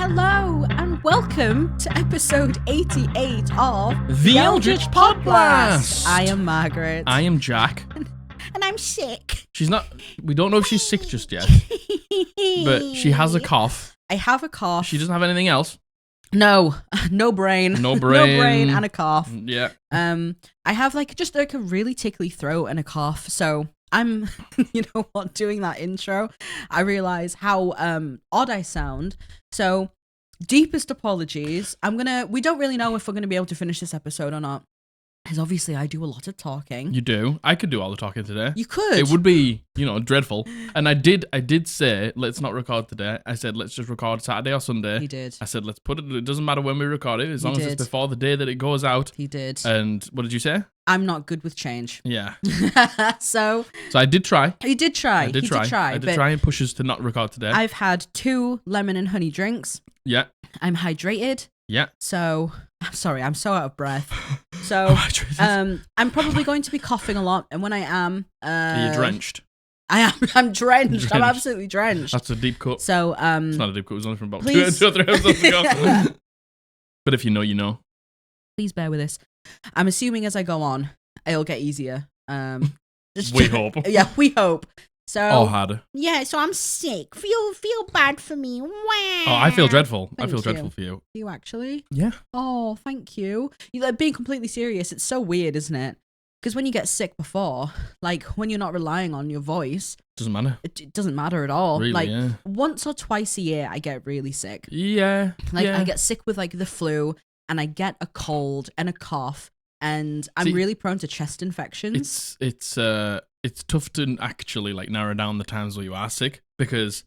Hello and welcome to episode 88 of The Eldritch Podblast. I am Margaret. I am Jack. And I'm sick. She's not. We don't know if she's sick just yet, but she has a cough. I have a cough. She doesn't have anything else. No brain. No brain. No brain and a cough. Yeah. I have just a really tickly throat and a cough. So I'm, doing that intro, I realize how odd I sound. So deepest apologies. We don't really know if we're gonna be able to finish this episode or not. Because obviously I do a lot of talking. You do. I could do all the talking today. You could. It would be, dreadful. And I did say, let's not record today. I said, let's just record Saturday or Sunday. He did. I said, let's put it doesn't matter when we record it, as long as did. it's before the day that it goes out. He did. And what did you say? I'm not good with change. Yeah. So I did try. You did try. I did try and push us to not record today. I've had 2 lemon and honey drinks. Yeah. I'm hydrated. Yeah. So, I'm sorry, I'm so out of breath. So, I'm probably going to be coughing a lot, and when I am... Are you drenched? I am. I'm drenched. I'm absolutely drenched. That's a deep cut. So, it's not a deep cut. It was only from about please. 2 or 3 episodes ago. But if you know, you know. Please bear with us. I'm assuming as I go on, it'll get easier. We hope. Yeah, we hope. So, hard. Yeah, so I'm sick. Feel bad for me. Wow. Oh, I feel dreadful. Thank I feel you. dreadful for you. You actually? Yeah. Oh, thank you. Being completely serious, it's so weird, isn't it? Because when you get sick before, when you're not relying on your voice, doesn't matter. It doesn't matter at all. Really, yeah. Once or twice a year, I get really sick. Yeah. I get sick with the flu, and I get a cold and a cough, and I'm really prone to chest infections. It's tough to actually narrow down the times where you are sick, because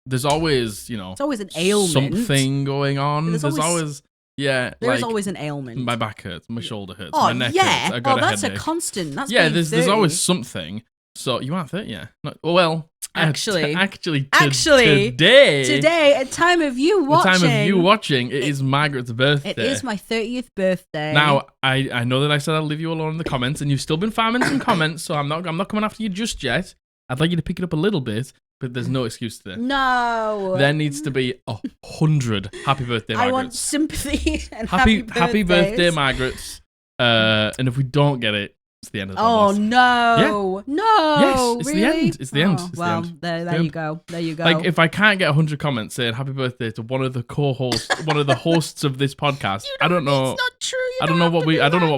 there's always, it's always an ailment. Something going on. There's always there's always an ailment. My back hurts, my shoulder hurts, my neck yeah. hurts. I got that's headache. A constant. That's there's always something. So you aren't 30, yeah. Actually, today, at time of you watching, it is Margaret's birthday. It is my 30th birthday. Now, I know that I said I'll leave you alone in the comments, and you've still been farming some comments, so I'm not coming after you just yet. I'd like you to pick it up a little bit, but there's no excuse today. No. There needs to be 100 happy birthday Margarets. I want sympathy and happy birthday Margarets. And if we don't get it, it's the end of the podcast. No. Yeah. No. Yes, it's really? the end. It's the end. It's well, the end. There you go. There you go. If I can't get 100 comments saying happy birthday to one of the co-hosts, one of the hosts of this podcast, I don't know. It's not true. I don't know what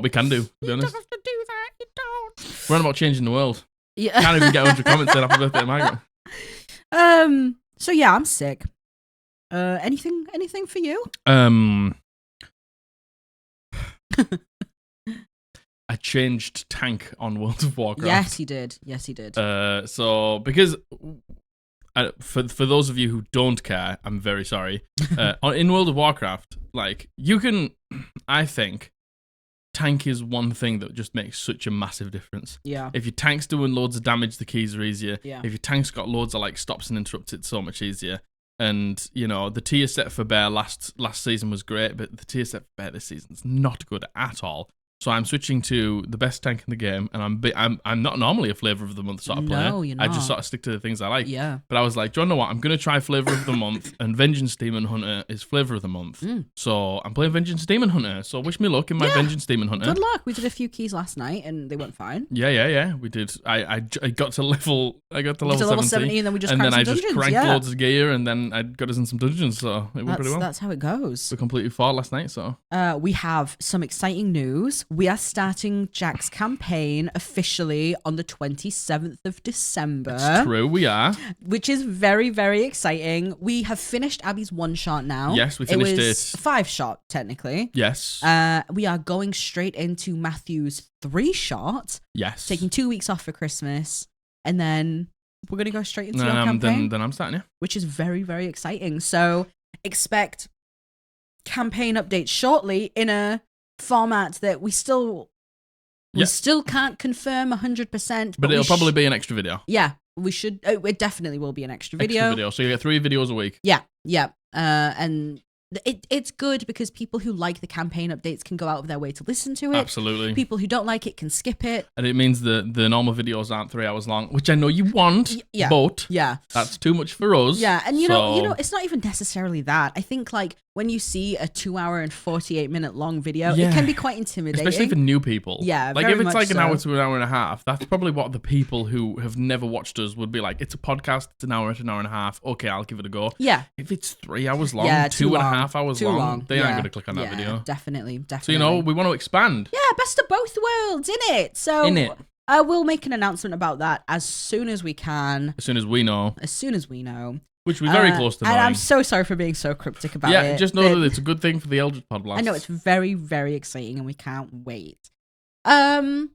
we can do. To be honest, you don't have to do that. You don't. We're on about changing the world. Yeah. Can't even get 100 comments saying happy birthday, Margaret. So yeah, I'm sick. Anything for you? I changed tank on World of Warcraft. Yes, he did. So because for those of you who don't care, I'm very sorry. In World of Warcraft, you can, I think, tank is one thing that just makes such a massive difference. Yeah. If your tank's doing loads of damage, the keys are easier. Yeah. If your tank's got loads of stops and interrupts, it's so much easier. And the tier set for Bear last season was great, but the tier set for Bear this season is not good at all. So I'm switching to the best tank in the game, and I'm not normally a flavor of the month sort of player. No, you're not. I just sort of stick to the things I like. Yeah. But I was like, do you know what? I'm gonna try flavor of the month, and Vengeance Demon Hunter is flavor of the month. So I'm playing Vengeance Demon Hunter. So wish me luck in my Vengeance Demon Hunter. Good luck. We did a few keys last night, and they went fine. Yeah. We did. I got to level. I got to level 70, and then we just and cranked then I some just dungeons. cranked loads of gear, and then I got us in some dungeons. So it went pretty well. That's how it goes. We completely fought last night. So we have some exciting news. We are starting Jack's campaign officially on the 27th of December. It's true, we are. Which is very, very exciting. We have finished Abby's 1-shot now. Yes, we finished it. It was 5-shot, technically. Yes. We are going straight into Matthew's 3-shot. Yes. Taking 2 weeks off for Christmas. And then we're going to go straight into your campaign. Then I'm starting, yeah. Which is very, very exciting. So expect campaign updates shortly in a format that we still can't confirm 100%. But it'll probably be an extra video. Yeah, we should. It definitely will be an extra video. So you get 3 videos a week. Yeah. And it's good because people who like the campaign updates can go out of their way to listen to it. Absolutely. People who don't like it can skip it. And it means the normal videos aren't 3 hours long, which I know you want, but that's too much for us. Yeah, and you know, it's not even necessarily that. I think like when you see a 2 hour and 48-minute long video, it can be quite intimidating. Especially for new people. Yeah, like very if it's much like an so. hour to an hour and a half, that's probably what the people who have never watched us would be like. It's a podcast, it's an hour to an hour and a half. Okay, I'll give it a go. Yeah. If it's 3 hours long, too 2.5 hours too long, they aren't going to click on that video. Definitely. So, we want to expand. Yeah, best of both worlds, innit? So, we'll make an announcement about that as soon as we can. As soon as we know. Which we're very close to knowing. And I'm so sorry for being so cryptic about it. Yeah, just know that it's a good thing for the Eldritch Podblast. I know, it's very, very exciting and we can't wait. I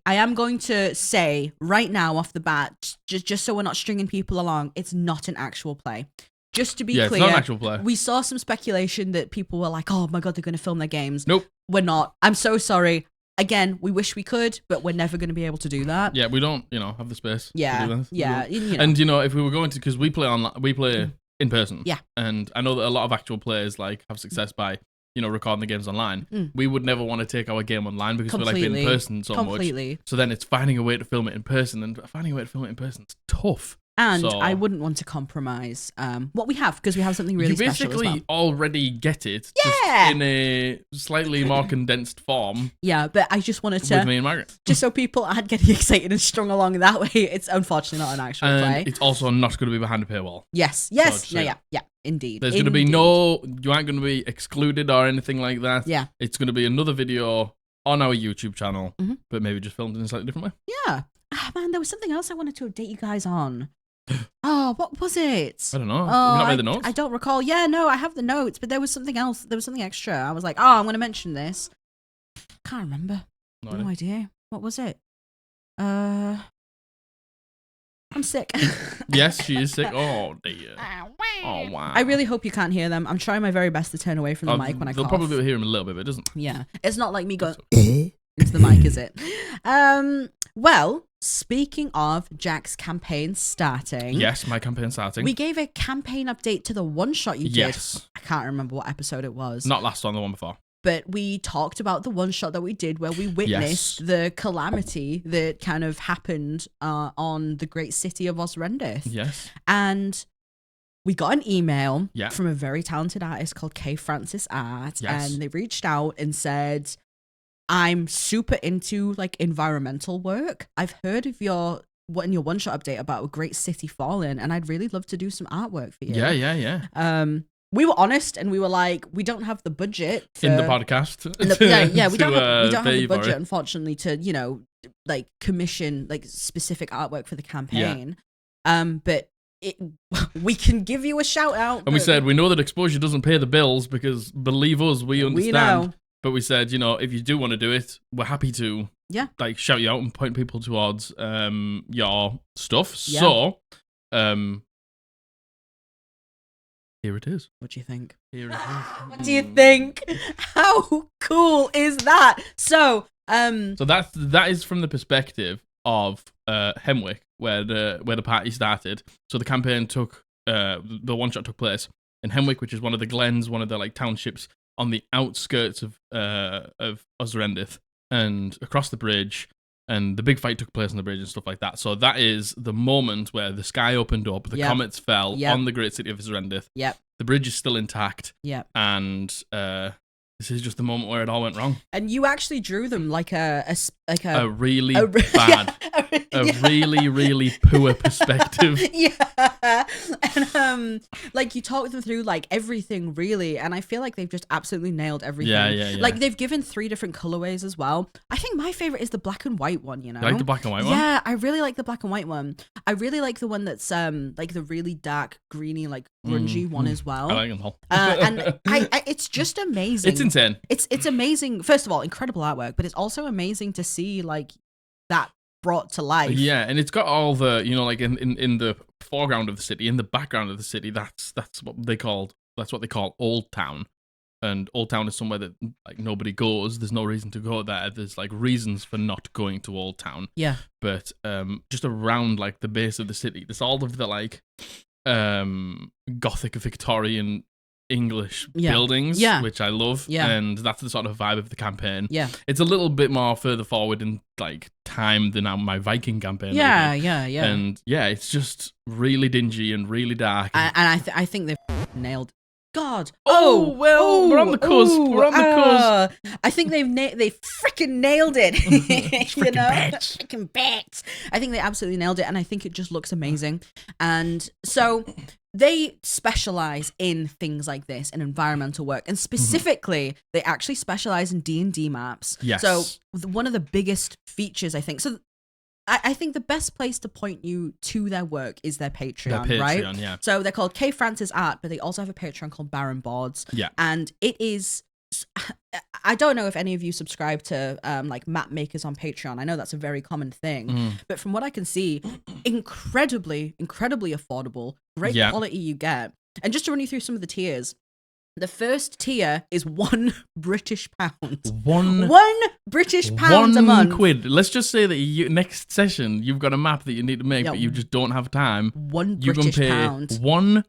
am going to say right now off the bat, just so we're not stringing people along, it's not an actual play. Just to be clear, it's not an actual play. We saw some speculation that people were like, oh my God, they're going to film their games. Nope. We're not. I'm so sorry. Again, we wish we could, but we're never going to be able to do that. Yeah, we don't, have the space. Yeah, to do this. yeah. And if we were going to, because we play in person. Yeah. And I know that a lot of actual players like have success by, recording the games online. We would never want to take our game online because we like being in person so much. So then it's finding a way to film it in person, and finding a way to film it in person is tough. And I wouldn't want to compromise what we have, because we have something really special as well. You basically already get it, just in a slightly more condensed form. Yeah, but I just wanted to... With me and Margaret. Just so people aren't getting excited and strung along that way. It's unfortunately not an actual play. It's also not going to be behind a paywall. Yes, yeah, indeed. There's going to be you aren't going to be excluded or anything like that. Yeah. It's going to be another video on our YouTube channel, but maybe just filmed in a slightly different way. Yeah. Ah, man, there was something else I wanted to update you guys on. Oh, what was it? I don't know. Have you not made the notes? I don't recall. Yeah, no, I have the notes, but there was something else. There was something extra. I was like, I'm going to mention this. Can't remember. No idea. What was it? I'm sick. Yes, she is sick. Oh, dear. Oh, wow. I really hope you can't hear them. I'm trying my very best to turn away from the mic when I cough. They'll probably hear him a little bit, but it doesn't. Yeah. It's not like me going into the mic, is it? Well, speaking of Jack's campaign starting. Yes, my campaign starting. We gave a campaign update to the one-shot you did. Yes. I can't remember what episode it was. Not last one, the one before. But we talked about the one-shot that we did where we witnessed the calamity that kind of happened on the great city of Osrendith. Yes. And we got an email from a very talented artist called K. Francis Art. Yes. And they reached out and said, I'm super into like environmental work. I've heard of your one-shot update about a great city fallen, and I'd really love to do some artwork for you. Yeah. We were honest and we were like, we don't have the budget in the podcast. We don't have the budget, unfortunately, to like commission like specific artwork for the campaign. But we can give you a shout out. And we said we know that exposure doesn't pay the bills, because believe us, we understand. We know. But we said, if you do want to do it, we're happy to like shout you out and point people towards your stuff. Yeah. So here it is. What do you think? Here it is. What do you think? How cool is that? So that is from the perspective of Hemwick, where the party started. So the campaign took the one shot took place in Hemwick, which is one of the glens, one of the like townships on the outskirts of Osrendith, and across the bridge. And the big fight took place on the bridge and stuff like that. So that is the moment where the sky opened up, the comets fell on the great city of Osrendith. Yep. The bridge is still intact. Yep. And this is just the moment where it all went wrong. And you actually drew them like a really bad, really, really poor perspective. Yeah. And like you talked them through like everything really, and I feel like they've just absolutely nailed everything. Yeah. Like they've given 3 different colorways as well. I think my favorite is the black and white one, You like the black and white one? Yeah, I really like the black and white one. I really like the one that's like the really dark greeny, like grungy one as well. I like them all. And I it's just amazing. It's insane. It's amazing. First of all, incredible artwork, but it's also amazing to see like that brought to life. Yeah, and it's got all the like in the foreground of the city, in the background of the city. That's what they call Old Town, and Old Town is somewhere that like nobody goes. There's no reason to go there. There's like reasons for not going to Old Town. Yeah, but just around like the base of the city, there's all of the like Gothic Victorian English Yeah. buildings, Yeah. which I love. Yeah. And that's the sort of vibe of the campaign. Yeah. It's a little bit more further forward in like time than my Viking campaign. Yeah. maybe. Yeah. And yeah, it's just really dingy and really dark. And I think they've nailed. God. We're on the cusp. We're on the cusp. I think they freaking nailed it. Freaking bats. Freaking bats. I think they absolutely nailed it, and I think it just looks amazing. And so they specialize in things like this and environmental work, and specifically, they actually specialize in D&D maps. Yes. So one of the biggest features, I think. So I think the best place to point you to their work is their Patreon, right? Yeah. So they're called K Francis Art, but they also have a Patreon called BarrenBoards. Yeah. And it is, I don't know if any of you subscribe to like map makers on Patreon. I know that's a very common thing, but from what I can see, incredibly affordable, great quality you get. And just to run you through some of the tiers, the first tier is £1 British pound. One British pound a month. £1. Let's just say that next session you've got a map that you need to make, Yeah. but you just don't have time. £1 You British can pay pound. £1.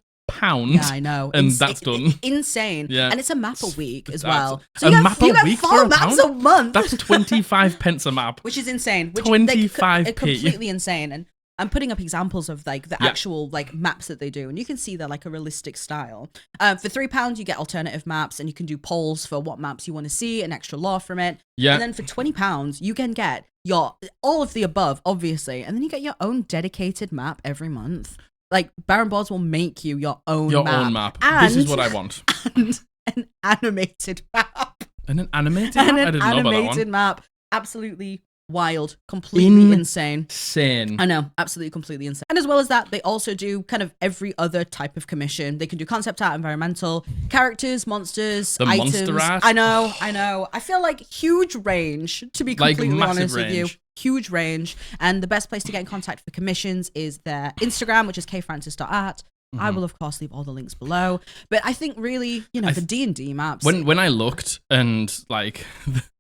Yeah, I know. And that's done. Insane. Yeah. And it's a map a week as That's well. a map a you get week 4 for a maps pound? a month. That's 25 pence a map. Which is insane. Which 25p. completely insane. And I'm putting up examples of like the actual like maps that they do, and you can see they're like a realistic style. For £3, you get alternative maps, and you can do polls for what maps you want to see and extra lore from it. Yeah. And then for £20, you can get all of the above, obviously, and then you get your own dedicated map every month. Like BarrenBoards will make you your own map. This is what I want. And an animated map. And an animated map? I didn't know about that Animated one. map. Absolutely wild. Completely insane. Insane. I know. Absolutely, completely insane. And as well as that, they also do kind of every other type of commission. They can do concept art, environmental, characters, monsters, The items. monster art? I know. I feel like huge range, to be Like, completely massive honest with you. range. Huge range. And the best place to get in contact for commissions is their Instagram, which is kfrancis.art. I will, of course, leave all the links below. But I think really, the D&D maps. When I looked and like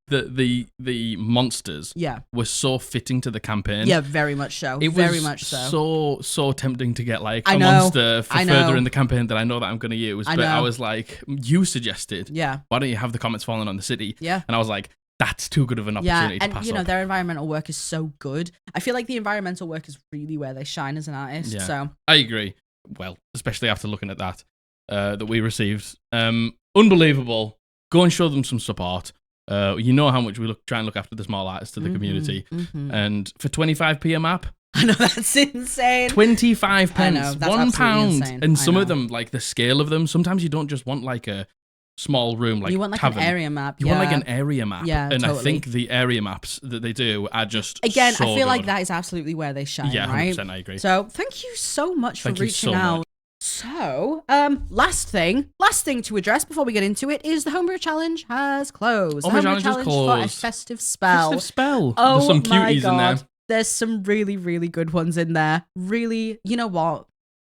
the monsters were so fitting to the campaign. Yeah, very much so. It very was much so. so tempting to get like I a know. monster for I know. further in the campaign that I know that I'm going to use. I But I know. was like, you suggested, Yeah. why don't you have the comments falling on the city? Yeah. And I was like, that's too good of an opportunity to pass and up. their environmental work is so good. I feel like the environmental work is really where they shine as an artist. Yeah. So I agree. Well, especially after looking at that we received. Unbelievable. Go and show them some support. You know how much we try and look after the small artists to the community. And for 25p a map, I know that's insane. 25 I pence, know, that's £1. absolutely insane. And I some of know. them, like the scale of them, sometimes you don't just want like a small room like you want like tavern. an area map. You want like an area map. Yeah, and totally. I think the area maps that they do are just Again, so I feel like good. that is absolutely where they shine, Yeah, 100%, right? I agree. So thank you so much for Thank you reaching so out. much. So, last thing to address before we get into it is the Homebrew Challenge has closed. The Homebrew Challenge has for a closed. festive spell. Festive spell. Oh There's some my cuties God. in there. There's some really, really good ones in there. Really, you know what?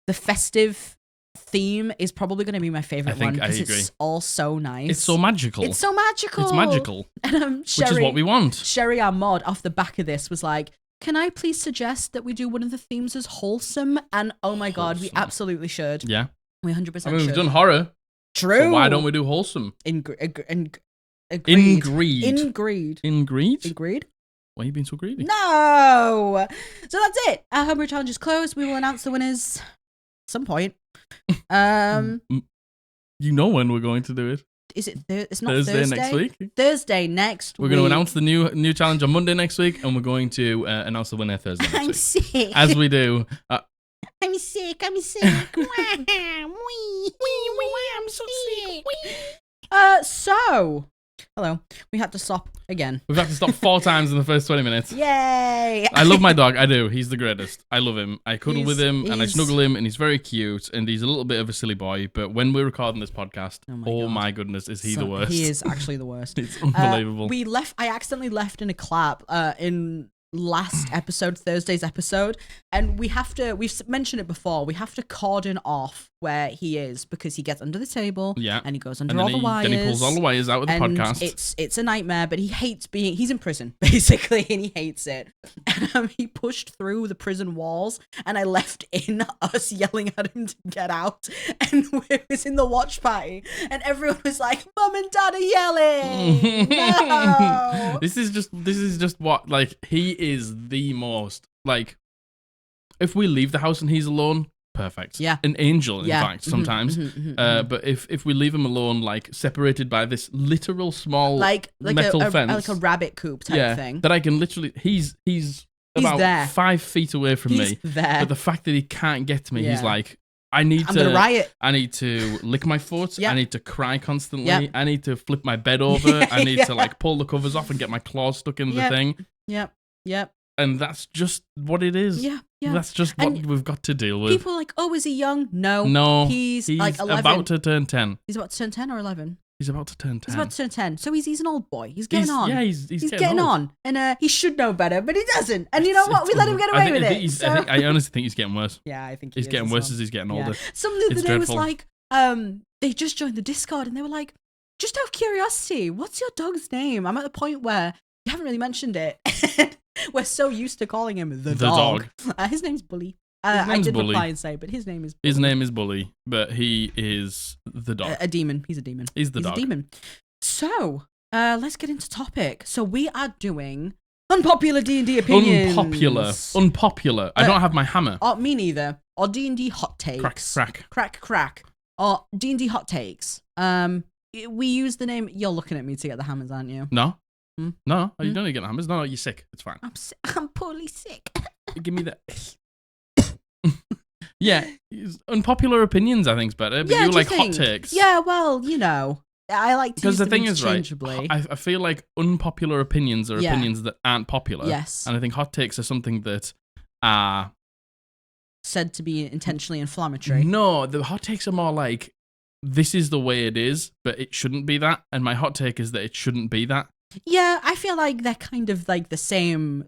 The festive theme is probably going to be my favorite one because it's all so nice. It's so magical. It's so magical. It's magical. And Which is what we want. Sherry, our mod, off the back of this was like, can I please suggest that we do one of the themes as wholesome? And oh my God, we absolutely should. Yeah. We 100% I mean, should. we've done horror. True. So why don't we do wholesome? Agreed. Ingreed. Agreed. Why are you being so greedy? No. So that's it. Our Homebrew Challenge is closed. We will announce the winners at some point. You know when we're going to do it. Is it? It's not Thursday Thursday next week. Thursday next. We're going to announce the new challenge on Monday next week, and we're going to announce the winner Thursday next I'm week. sick. As we do. I'm sick. I'm so sick. So, hello. We had to stop again. We've had to stop 4 times in the first 20 minutes. Yay! I love my dog. I do. He's the greatest. I love him. I cuddle with him and I he's- snuggle him, and he's very cute, and he's a little bit of a silly boy. But when we're recording this podcast, oh my goodness, is he the worst? He is actually the worst. It's unbelievable. I accidentally left in a clap in last episode, Thursday's episode, and we've mentioned it before, we have to cordon off where he is because he gets under the table, and he goes under all the wires. Then he pulls all the wires out of the podcast. It's a nightmare, but he hates he's in prison, basically, and he hates it. And he pushed through the prison walls, and I left in us yelling at him to get out, and we was in the watch party, and everyone was like, Mum and Dad are yelling! No! This is just what, like, he is the most, like, if we leave the house and he's alone, perfect. Yeah. An angel, in fact, sometimes. But if we leave him alone, like, separated by this literal small metal fence. Like a rabbit coop type thing. That I can literally, he's about there. 5 feet away from me. There. But the fact that he can't get to me, he's like, I'm gonna riot. I need to lick my foot. Yep. I need to cry constantly. Yep. I need to flip my bed over. I need to like pull the covers off and get my claws stuck in the thing. Yep. And that's just what it is. Yeah. That's just what we've got to deal with. People are like, oh, is he young? No. He's like 11. About to turn 10. He's about to turn 10 or 11? He's about to turn 10. He's about to turn 10. So he's an old boy. He's getting on. Yeah, he's getting on. And he should know better, but he doesn't. And you know what? We let him get away with it. I honestly think he's getting worse. Yeah, I think he's getting worse as he's getting older. Somebody the other day was like, they just joined the Discord and they were like, just out of curiosity, what's your dog's name? I'm at the point where you haven't really mentioned it. We're so used to calling him the dog. His name's Bully. I did reply and say, but his name is Bully. His name is Bully, but he is the dog. A demon. He's a demon. He's the dog. A demon. So, let's get into topic. So we are doing unpopular D&D opinions. Unpopular. I don't have my hammer. Oh, me neither. Or D&D hot takes. Crack. Or D&D hot takes. We use the name. You're looking at me to get the hammers, aren't you? No. No, you don't need to get the hammers. No, you're sick. It's fine. I'm poorly sick. Give me that. Yeah, unpopular opinions I think is better, but you like hot takes. Yeah, well, you know, I like to use them interchangeably. Because the thing is, right, I feel like unpopular opinions are opinions that aren't popular. Yes. And I think hot takes are something that are said to be intentionally inflammatory. No, the hot takes are more like, this is the way it is, but it shouldn't be that. And my hot take is that it shouldn't be that. Yeah, I feel like they're kind of like the same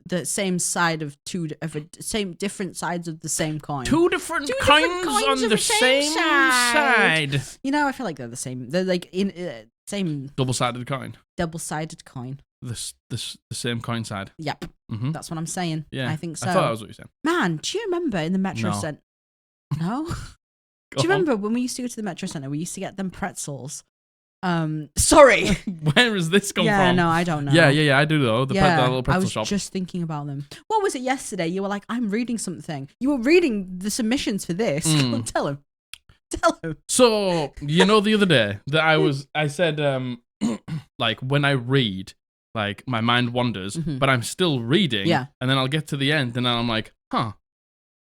side of different sides of the same coin. Two different coins on the same side. You know, I feel like they're the same. They're like in same double-sided coin. Double-sided coin. The same coin side. Yep, that's what I'm saying. Yeah, I think so. I thought that was what you said. Man, do you remember in the Metro Center? No. Do you remember when we used to go to the Metro Center? We used to get them pretzels. Sorry. Where has this come from? Yeah, no, I don't know. Yeah, I do though. The little pretzel shop. I was just thinking about them. What was it yesterday? You were like, I'm reading something. You were reading the submissions for this. Tell him. So, you know, the other day that I said, like, when I read, like, my mind wanders, but I'm still reading. Yeah. And then I'll get to the end and then I'm like,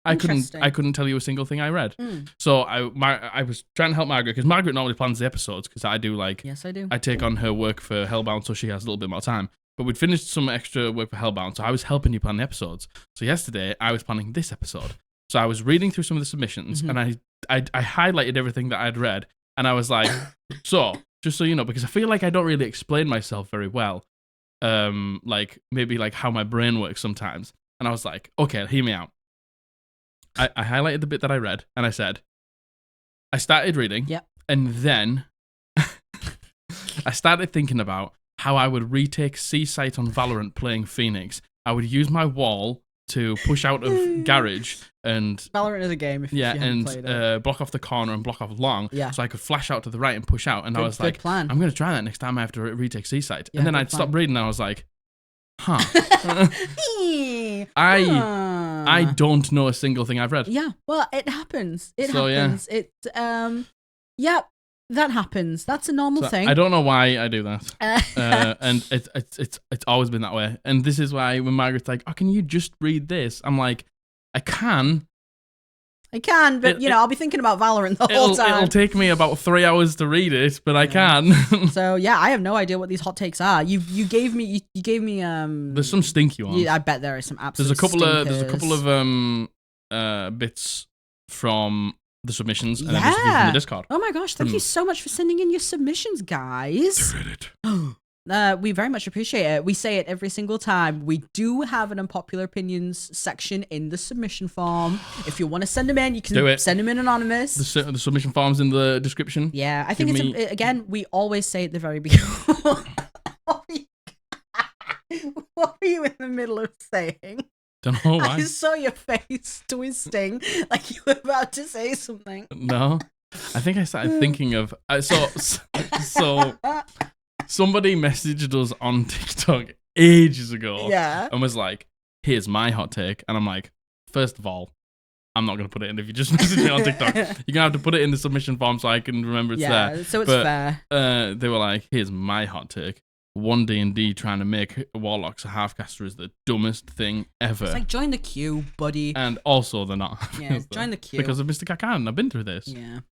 I couldn't tell you a single thing I read. So I was trying to help Margaret because Margaret normally plans the episodes because I do like. Yes, I do. I take on her work for Hellbound so she has a little bit more time. But we'd finished some extra work for Hellbound, so I was helping you plan the episodes. So yesterday I was planning this episode. So I was reading through some of the submissions and I highlighted everything that I'd read and I was like, so just so you know, because I feel like I don't really explain myself very well, like maybe like how my brain works sometimes. And I was like, okay, hear me out. I highlighted the bit that I read, and I said, I started reading, and then I started thinking about how I would retake C-Site on Valorant playing Phoenix. I would use my wall to push out of garage and... Valorant is a game if you haven't played it. Block off the corner and block off long, so I could flash out to the right and push out. And I was like, plan. I'm going to try that next time I have to retake C-Site. And then I'd stop reading, and I was like, I don't know a single thing I've read. Yeah, well, it happens. It happens. Yeah. That happens. That's a normal thing. I don't know why I do that. And it's always been that way. And this is why when Margaret's like, "Oh, can you just read this?" I'm like, I can, but I'll be thinking about Valorant the whole time. It'll take me about 3 hours to read it, but I can. So yeah, I have no idea what these hot takes are. You gave me There's some stinky ones. Yeah, I bet there is some absolute. There's a couple of bits from the submissions and then from the Discord. Oh my gosh, thank you so much for sending in your submissions, guys. To Reddit. We very much appreciate it. We say it every single time. We do have an unpopular opinions section in the submission form. If you want to send them in, you can send them in anonymous. The submission form's in the description. Yeah, I think again, we always say at the very beginning. What were you in the middle of saying? Don't know why. I saw your face twisting like you were about to say something. No, I think I started thinking of. So somebody messaged us on TikTok ages ago. Yeah. And was like, "Here's my hot take," and I'm like, first of all, I'm not gonna put it in if you just message me on TikTok. You're gonna have to put it in the submission form so I can remember it's there. Yeah, so it's fair. They were like, "Here's my hot take. 1D&D trying to make warlocks a half-caster is the dumbest thing ever." It's like, join the queue, buddy. And also they're not. Yeah, join the queue. Because of Mr. Kakan. I've been through this.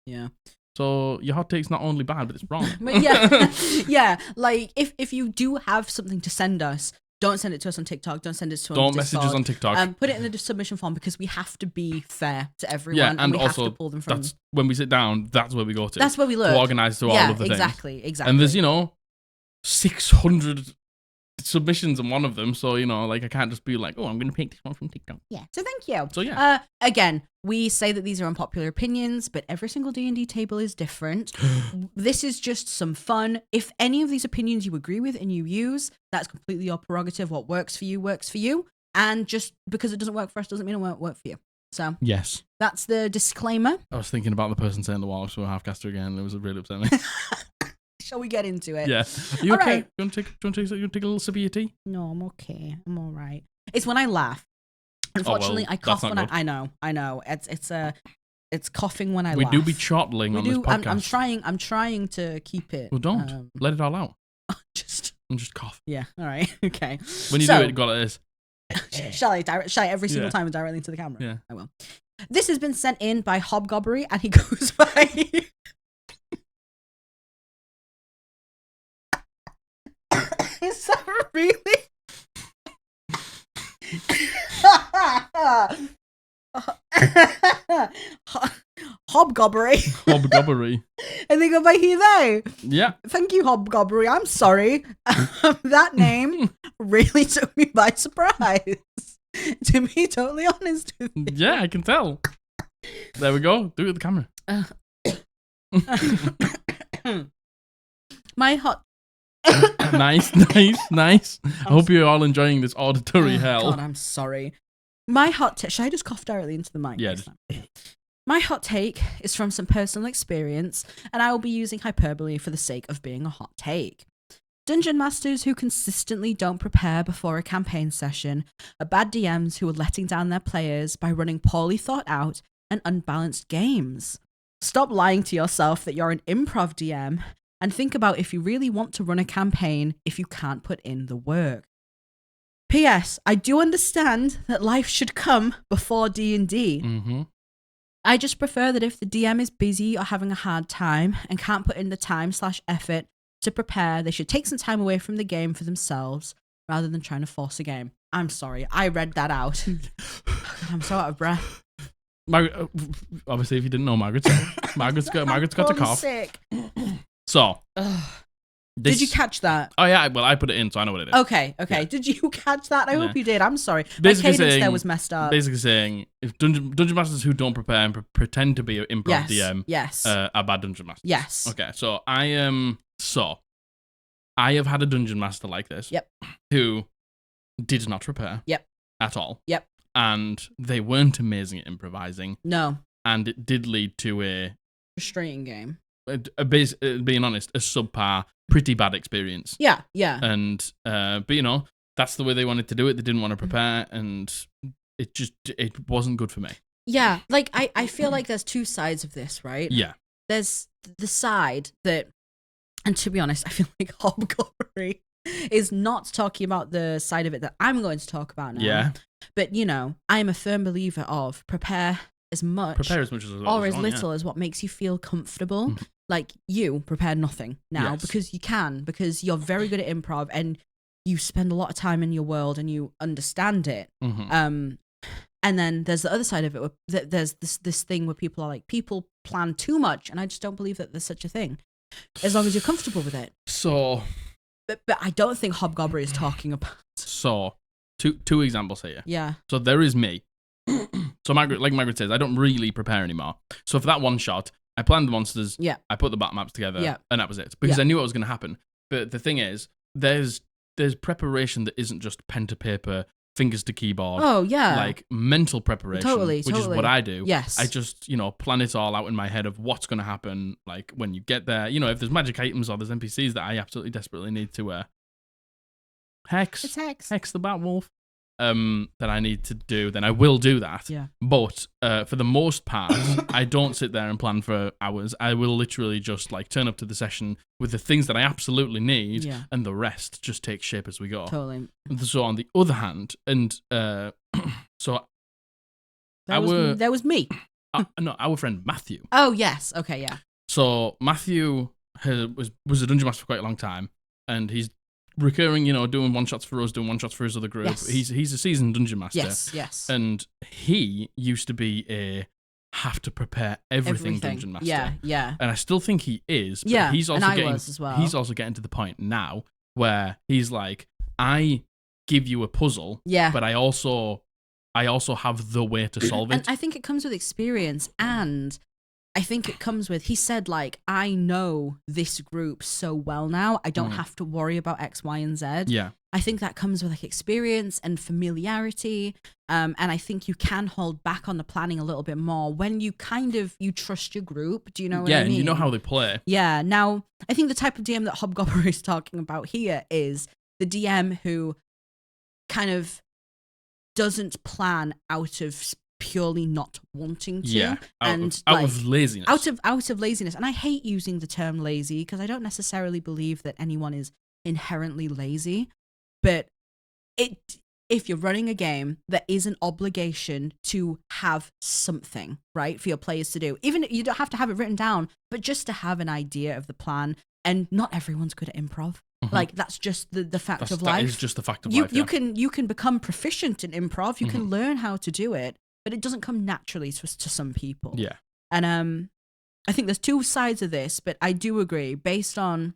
Yeah. So your hot take's not only bad, but it's wrong. But yeah, yeah. Like if you do have something to send us, don't send it to us on TikTok. Don't send it to us on Discord. Don't message us on TikTok. Put it in the submission form because we have to be fair to everyone. Yeah, and we also have to pull them from. That's when we sit down. That's where we go to. That's where we look. To organise through all of the things. Exactly. And there's 600 submissions in one of them, so like I can't just be like, oh, I'm gonna pick this one from TikTok. Yeah, so thank you. So yeah, again, we say that these are unpopular opinions, but every single D&D table is different. This is just some fun. If any of these opinions you agree with and you use, that's completely your prerogative. What works for you, and just because it doesn't work for us doesn't mean it won't work for you. So yes, that's the disclaimer. I was thinking about the person saying the warlocks were a half-caster again. It was really upsetting. Shall we get into it? Yeah. Are you all okay? Right. You want to take a little sip of your tea? No, I'm okay. I'm all right. It's when I laugh. Unfortunately, I cough when I know. It's coughing when I laugh. We do be chortling on this podcast. I'm trying to keep it. Well, don't. Let it all out. Just cough. Yeah. All right. Okay. When you do it, go like this. Shall I every single time directly into the camera? Yeah. I will. This has been sent in by Hobgobery, and he goes by... Is that really? Hobgobery. Hobgobery. And they go by he, they. Yeah. Thank you, Hobgobery. I'm sorry. That name really took me by surprise. To be totally honest with you. Yeah, I can tell. There we go. Do it with the camera. My hot... Nice. I hope you're all enjoying this auditory hell. God, I'm sorry. My hot take... Should I just cough directly into the mic? Yeah. My hot take is from some personal experience, and I will be using hyperbole for the sake of being a hot take. Dungeon masters who consistently don't prepare before a campaign session are bad DMs who are letting down their players by running poorly thought out and unbalanced games. Stop lying to yourself that you're an improv DM and think about if you really want to run a campaign if you can't put in the work. P.S. I do understand that life should come before D&D. Mm-hmm. I just prefer that if the DM is busy or having a hard time and can't put in the time/effort to prepare, they should take some time away from the game for themselves rather than trying to force a game. I'm sorry, I read that out. I'm so out of breath. Obviously, if you didn't know, Margaret's got to cough. Sick. So, did you catch that? Oh yeah, well I put it in, so I know what it is. Okay. Yeah. Did you catch that? I hope you did. I'm sorry. Basically My cadence there was messed up. Basically saying, if dungeon masters who don't prepare and pretend to be an improv DM, are bad dungeon masters. Yes. Okay, so I have had a dungeon master like this. Yep. Who did not prepare. Yep. At all. Yep. And they weren't amazing at improvising. No. And it did lead to a frustrating game. Being honest, a subpar, pretty bad experience. Yeah. And but that's the way they wanted to do it. They didn't want to prepare, and it wasn't good for me. Yeah, like I feel like there's two sides of this, right? Yeah. There's the side that, and to be honest, I feel like Hobgobery is not talking about the side of it that I'm going to talk about now. Yeah. But I am a firm believer of prepare as much as little as what makes you feel comfortable. Mm-hmm. Like you prepare nothing now because you can, because you're very good at improv and you spend a lot of time in your world and you understand it. Mm-hmm. And then there's the other side of it where there's this thing where people are like, people plan too much, and I just don't believe that there's such a thing as long as you're comfortable with it. So But I don't think Hobgobery is talking about. So, two examples here. Yeah. So there is me. So like Margaret says, I don't really prepare anymore. So for that one shot, I planned the monsters. Yeah. I put the battle maps together. Yeah. And that was it. Because Yeah. I knew what was going to happen. But the thing is, there's preparation that isn't just pen to paper, fingers to keyboard. Oh, yeah. Like mental preparation. Totally. Which is what I do. Yes. I just, plan it all out in my head of what's going to happen. Like when you get there, if there's magic items or there's NPCs that I absolutely desperately need to hex. It's Hex. Hex the Batwolf. That I need to do, then I will do that. Yeah. But for the most part, I don't sit there and plan for hours. I will literally just like turn up to the session with the things that I absolutely need, Yeah. and the rest just takes shape as we go. Totally. So on the other hand, and so There was me. no, our friend Matthew. Oh, yes. Okay, yeah. So Matthew was a dungeon master for quite a long time, and he's recurring, doing one shots for us, doing one shots for his other group. Yes. He's a seasoned dungeon master. Yes. And he used to be a have to prepare everything dungeon master. Yeah. And I still think he is. But Yeah, he's also and I getting, was as well. He's also getting to the point now where he's like, I give you a puzzle, Yeah. but I also have the way to solve And it. I think it comes with experience, and I think it comes with, he said, like, I know this group so well now, I don't have to worry about X, Y, and Z. Yeah. I think that comes with like experience and familiarity. And I think you can hold back on the planning a little bit more when you you trust your group. Do you know what I mean? And you know how they play. Yeah. Now, I think the type of DM that Hobgobery is talking about here is the DM who kind of doesn't plan out of purely not wanting to. Yeah. Out like, of laziness. Out of laziness. And I hate using the term lazy because I don't necessarily believe that anyone is inherently lazy. But if you're running a game, there is an obligation to have something, right, for your players to do. Even you don't have to have it written down, but just to have an idea of the plan. And not everyone's good at improv. Like that's just the fact of life. That is just the fact of life. You can become proficient in improv. You can learn how to do it, but it doesn't come naturally to some people. Yeah. And I think there's two sides of this, but I do agree based on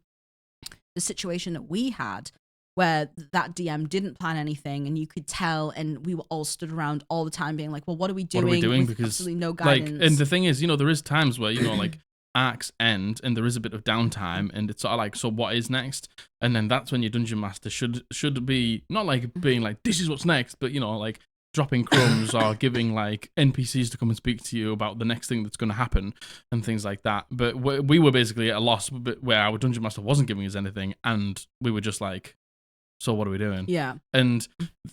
the situation that we had, where that DM didn't plan anything, and you could tell, and we were all stood around all the time being like, well, what are we doing? What are we doing? With Because absolutely no guidance. and the thing is, there is times where, like arcs end and there is a bit of downtime, and it's sort of like, so what is next? And then that's when your dungeon master should be not like being like, this is what's next, but like dropping crumbs or giving like NPCs to come and speak to you about the next thing that's going to happen and things like that. But we were basically at a loss where our dungeon master wasn't giving us anything, and we were just like, so what are we doing? Yeah. And,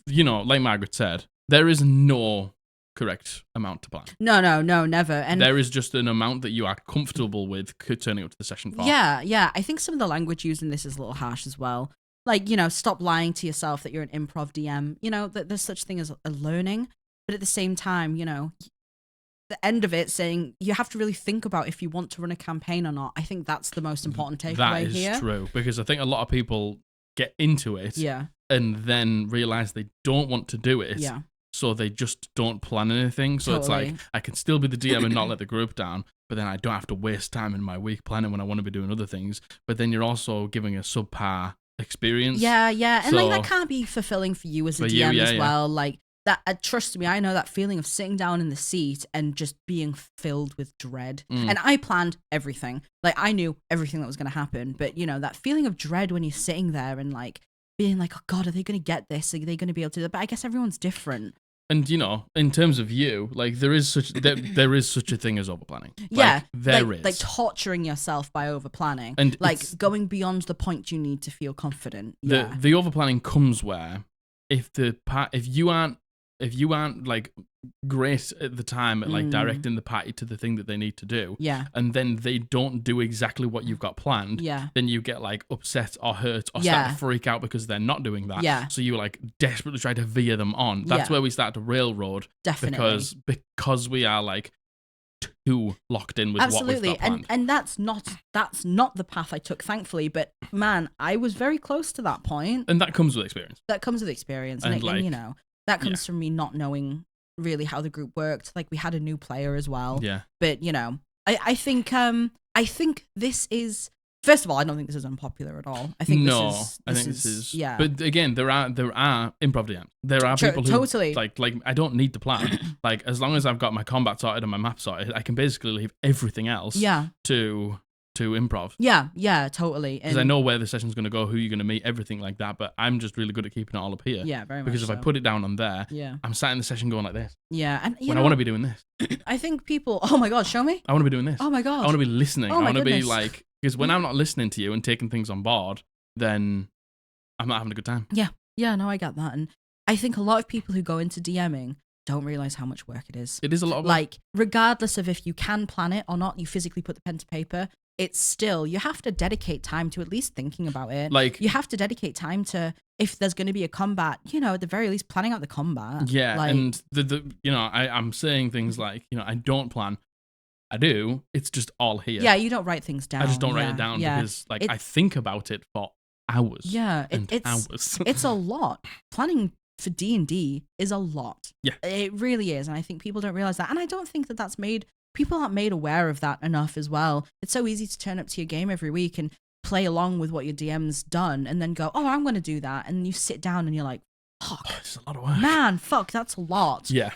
like Margaret said, there is no correct amount to plan. No, never. And there is just an amount that you are comfortable with turning up to the session for. Yeah. I think some of the language used in this is a little harsh as well. Like, stop lying to yourself that you're an improv DM. That there's such thing as a learning. But at the same time, the end of it saying you have to really think about if you want to run a campaign or not. I think that's the most important takeaway here. That is true. Because I think a lot of people get into it and then realize they don't want to do it. Yeah. So they just don't plan anything. So Totally. It's like, I can still be the DM and not let the group down, but then I don't have to waste time in my week planning when I want to be doing other things. But then you're also giving a subpar experience. Yeah. And So, that can't be fulfilling for you as a DM as well. Like that, trust me, I know that feeling of sitting down in the seat and just being filled with dread. And I planned everything. Like I knew everything that was going to happen, but that feeling of dread when you're sitting there and like being like, oh God, are they going to get this? Are they going to be able to do that? But I guess everyone's different. And in terms of you, like there is such a thing as overplanning. Yeah, there is like torturing yourself by overplanning, and like going beyond the point you need to feel confident. Yeah, the overplanning comes where if you aren't like great at the time at like directing the party to the thing that they need to do, and then they don't do exactly what you've got planned, then you get like upset or hurt or start to freak out because they're not doing that. So you like desperately try to veer them on. That's where we start to railroad. Definitely. Because we are like too locked in with what we've got planned. And that's not the path I took, thankfully. But man, I was very close to that point. And that comes with experience. That comes with experience, and that comes from me not knowing really how the group worked. Like we had a new player as well. Yeah. But I think this is First of all, I don't think this is unpopular at all. I think this is yeah. But again, there are improv DMs. There are people who totally like I don't need to plan. Like as long as I've got my combat sorted and my map sorted, I can basically leave everything else to improv. Yeah, totally. Because I know where the session's going to go, who you're going to meet, everything like that. But I'm just really good at keeping it all up here. Yeah, very much. Because if I put it down on there, I'm sat in the session going like this. Yeah, and I want to be doing this. I think people. Oh my god, show me. I want to be doing this. Oh my god. I want to be listening. Oh I want to be goodness. like, because when I'm not listening to you and taking things on board, then I'm not having a good time. Yeah, no, I get that, and I think a lot of people who go into DMing don't realize how much work it is. It is a lot of work. Like, regardless of if you can plan it or not, you physically put the pen to paper. It's still, you have to dedicate time to at least thinking about it. Like, you have to dedicate time to, if there's going to be a combat, at the very least planning out the combat. Yeah, like, and I'm saying things like, I don't plan. I do. It's just all here. Yeah, you don't write things down. I just don't write it down because I think about it for hours. Yeah, it's hours. It's a lot. Planning for D&D is a lot. Yeah, it really is, and I think people don't realize that. And I don't think that people aren't made aware of that enough as well. It's so easy to turn up to your game every week and play along with what your DM's done, and then go, "Oh, I'm going to do that," and you sit down and you're like, "Fuck, it's a lot of work, man. Fuck, that's a lot." Yeah.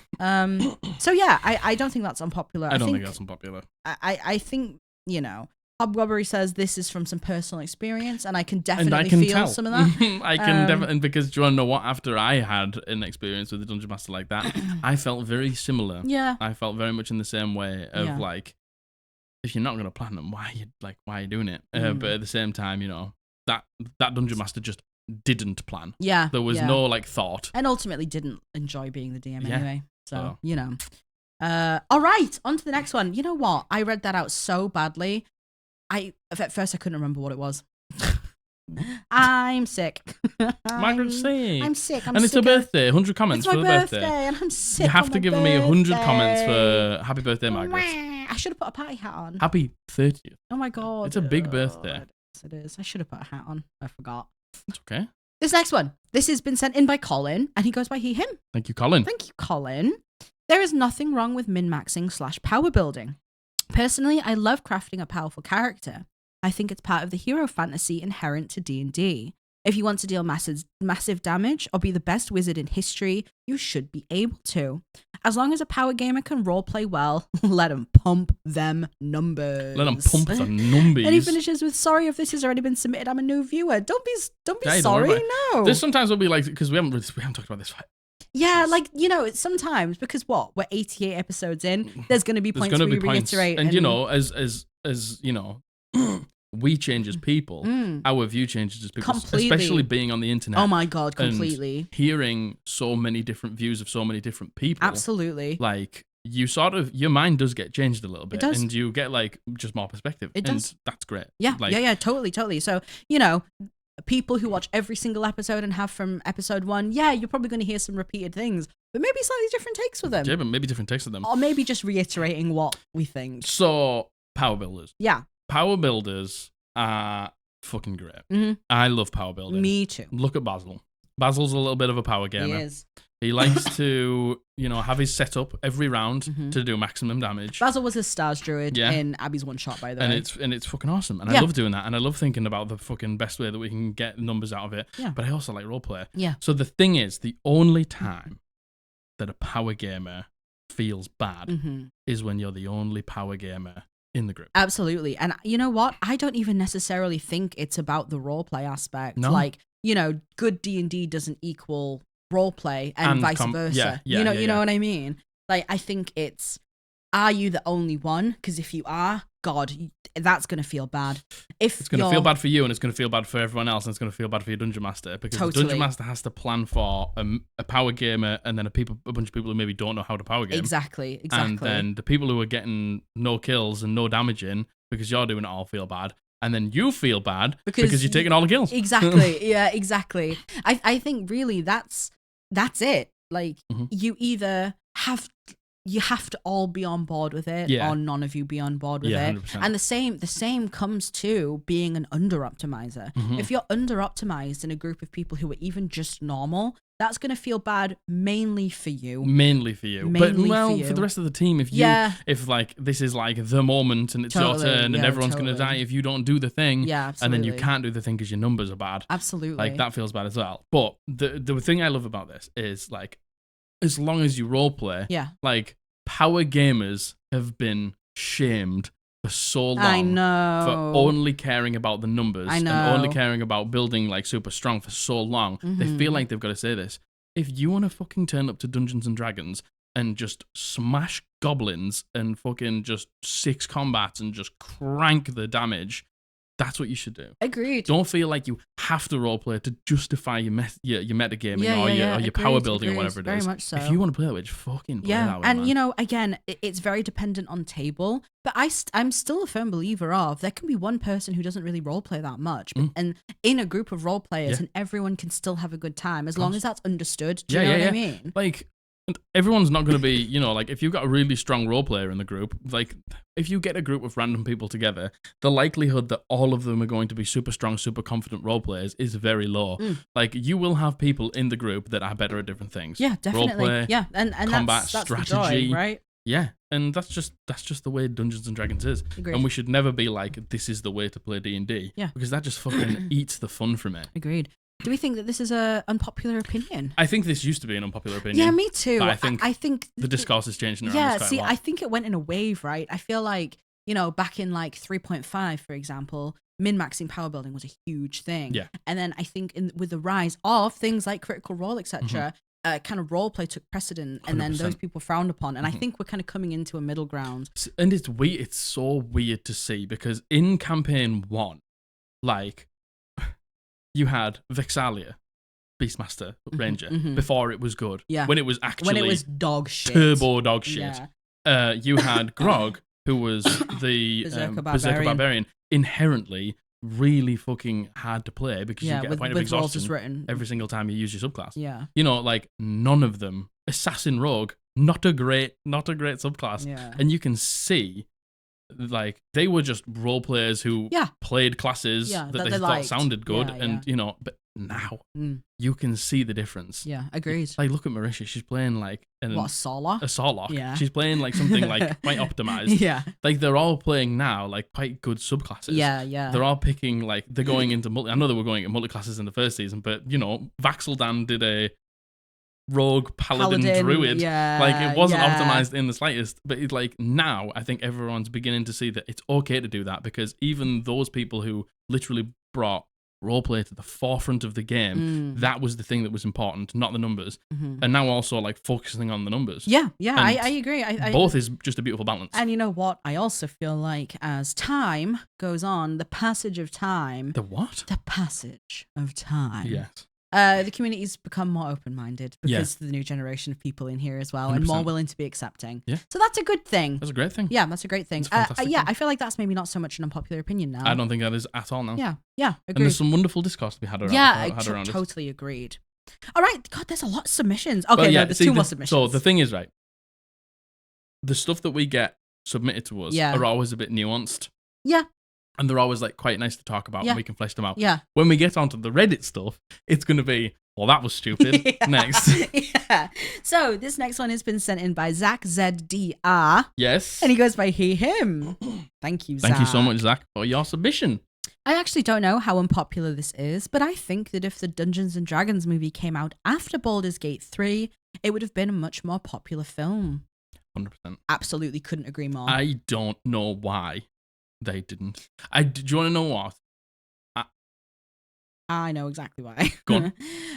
So yeah, I don't think that's unpopular. I don't think that's unpopular. I think Hobgobery says this is from some personal experience, and I can definitely feel some of that. I can definitely, because do you want to know what? After I had an experience with a dungeon master like that, I felt very similar. Yeah, I felt very much in the same way of like, if you're not going to plan them, why are you doing it? But at the same time, that dungeon master just didn't plan. Yeah, there was no like thought, and ultimately didn't enjoy being the DM anyway. So all right, on to the next one. You know what? I read that out so badly. At first I couldn't remember what it was. I'm sick. Margaret's sick. I'm sick. And it's her birthday. 100 comments for the birthday. And I'm sick. You have to give me 100 comments for happy birthday, Margaret. I should have put a party hat on. Happy 30th. Oh my god. It's a big birthday. Yes, it is. I should have put a hat on. I forgot. It's okay. This next one. This has been sent in by Collin, and he goes by he, him. Thank you, Collin. Thank you, Collin. There is nothing wrong with min-maxing / power building. Personally, I love crafting a powerful character. I think it's part of the hero fantasy inherent to D&D. If you want to deal massive damage or be the best wizard in history, you should be able to. As long as a power gamer can roleplay well, let them pump them numbers. Let them pump the numbers. And he finishes with, "Sorry if this has already been submitted. I'm a new viewer. Don't be sorry. No. There's sometimes we'll be like, because we haven't talked about this. Yeah, like, sometimes, because we're 88 episodes in, there's going to be points where we reiterate. And as we change as people, our view changes as people, especially being on the internet. Oh my god, completely. And hearing so many different views of so many different people. Absolutely. Like, your mind does get changed a little bit. It does. And you get like just more perspective. It does. And that's great. Yeah, like, yeah, totally. So, people who watch every single episode and have from episode 1, you're probably going to hear some repeated things, but maybe slightly different takes with them. Yeah, but maybe different takes with them. Or maybe just reiterating what we think. So, power builders. Yeah. Power builders are fucking great. Mm-hmm. I love power building. Me too. Look at Basil. Basil's a little bit of a power gamer. He is. He likes to, have his setup every round to do maximum damage. Basil was a stars druid in Abby's one shot, by the way. And it's fucking awesome. And I love doing that. And I love thinking about the fucking best way that we can get numbers out of it. Yeah. But I also like roleplay. Yeah. So the thing is, the only time that a power gamer feels bad is when you're the only power gamer in the group. Absolutely. And you know what? I don't even necessarily think it's about the roleplay aspect. No. Like, good D&D doesn't equal roleplay and vice versa. You know what I mean? Like, I think it's, are you the only one? Because if you are, God, that's going to feel bad. It's going to feel bad for you, and it's going to feel bad for everyone else, and it's going to feel bad for your dungeon master, because the dungeon master has to plan for a power gamer and then a bunch of people who maybe don't know how to power game. Exactly. And then the people who are getting no kills and no damage in because you're doing it all feel bad. And then you feel bad because you're taking all the kills. Exactly. Yeah, exactly. I think really that's it. Like, you either have to all be on board with it, or none of you be on board with it. 100%. And the same comes to being an under optimizer. If you're under optimized in a group of people who are even just normal, that's going to feel bad mainly for you. Mainly for you. Mainly for the rest of the team, if like this is like the moment and it's your turn and everyone's going to die if you don't do the thing, and then you can't do the thing because your numbers are bad. Absolutely. Like that feels bad as well. But the thing I love about this is like, as long as you roleplay, like power gamers have been shamed for so long. I know. For only caring about the numbers and only caring about building like super strong for so long. They feel like they've got to say this. If you want to fucking turn up to Dungeons and Dragons and just smash goblins and fucking just 6 combats and just crank the damage, that's what you should do. Agreed. Don't feel like you have to roleplay to justify your metagaming or your power building or whatever it is. Very much so. If you want to play that way, just fucking play that way, and man. you know, again, it's very dependent on table, but I'm still a firm believer of there can be one person who doesn't really roleplay that much, and in a group of role players, and everyone can still have a good time as long as that's understood. Do you know what I mean? Like, everyone's not going to be, you know, like if you've got a really strong role player in the group, like if you get a group of random people together, the likelihood that all of them are going to be super strong, super confident role players is very low. Like you will have people in the group that are better at different things. Yeah, definitely. Roleplay, and combat, that's strategy, the joy, right? Yeah, and that's just the way Dungeons and Dragons is. Agreed. And we should never be like, this is the way to play D&D. Yeah. Because that just fucking eats the fun from it. Agreed. Do we think that this is a unpopular opinion? I think this used to be an unpopular opinion. Yeah, me too. But I think the the discourse is changing around this quite a lot. I think it went in a wave, right? I feel like, you know, back in like 3.5, for example, min-maxing power building was a huge thing. Yeah. And then I think with the rise of things like Critical Role, etc., kind of role play took precedent, and 100%. then those people frowned upon. And I think we're kind of coming into a middle ground. And it's weird. It's so weird to see because in campaign 1, like, you had Vexalia, Beastmaster, Ranger, before it was good. Yeah. When it was actually When it was dog shit. turbo dog shit. Yeah. You had Grog, who was the Berserker Barbarian, inherently really fucking hard to play because you get a point of exhaustion every single time you use your subclass. Yeah. You know, like none of them. Assassin Rogue, not a great subclass. Yeah. And you can see, like, they were just role players who played classes that they thought sounded good, and you know, but now you can see the difference. Yeah, agreed. Like, look at Marisha; she's playing like a Sarlacc. Yeah, she's playing like something like quite optimized. Yeah, like they're all playing now like quite good subclasses. Yeah. They're all picking like they're going into multi. I know they were going into multi-classes in the first season, but you know, Vax'ildan did a rogue paladin druid. Yeah, like it wasn't optimized in the slightest, but it's like now I think everyone's beginning to see that it's okay to do that, because even those people who literally brought roleplay to the forefront of the game, that was the thing that was important, not the numbers. And now also like focusing on the numbers. Yeah, I agree. Both is just a beautiful balance. And you know what? I also feel like as time goes on, the passage of time. The what? The passage of time. Yes. The community's become more open-minded because of the new generation of people in here as well, 100%. And more willing to be accepting. Yeah. So that's a good thing. That's a great thing. Yeah, that's a great thing. I feel like that's maybe not so much an unpopular opinion now. I don't think that is at all now. Yeah, agreed. And there's some wonderful discourse to be had around. Totally agreed. All right, God, there's a lot of submissions. Okay, there's two more submissions. So the thing is, right, the stuff that we get submitted to us are always a bit nuanced. Yeah. And they're always like quite nice to talk about, and we can flesh them out. Yeah. When we get onto the Reddit stuff, it's going to be, well, that was stupid. Next. Yeah. So this next one has been sent in by Zachzdr. Yes. And he goes by he, him. Thank you, Zach. Thank you so much, Zach, for your submission. I actually don't know how unpopular this is, but I think that if the Dungeons and Dragons movie came out after Baldur's Gate 3, it would have been a much more popular film. 100%. Absolutely couldn't agree more. I don't know why they didn't. Do you want to know what? I know exactly why. Go on.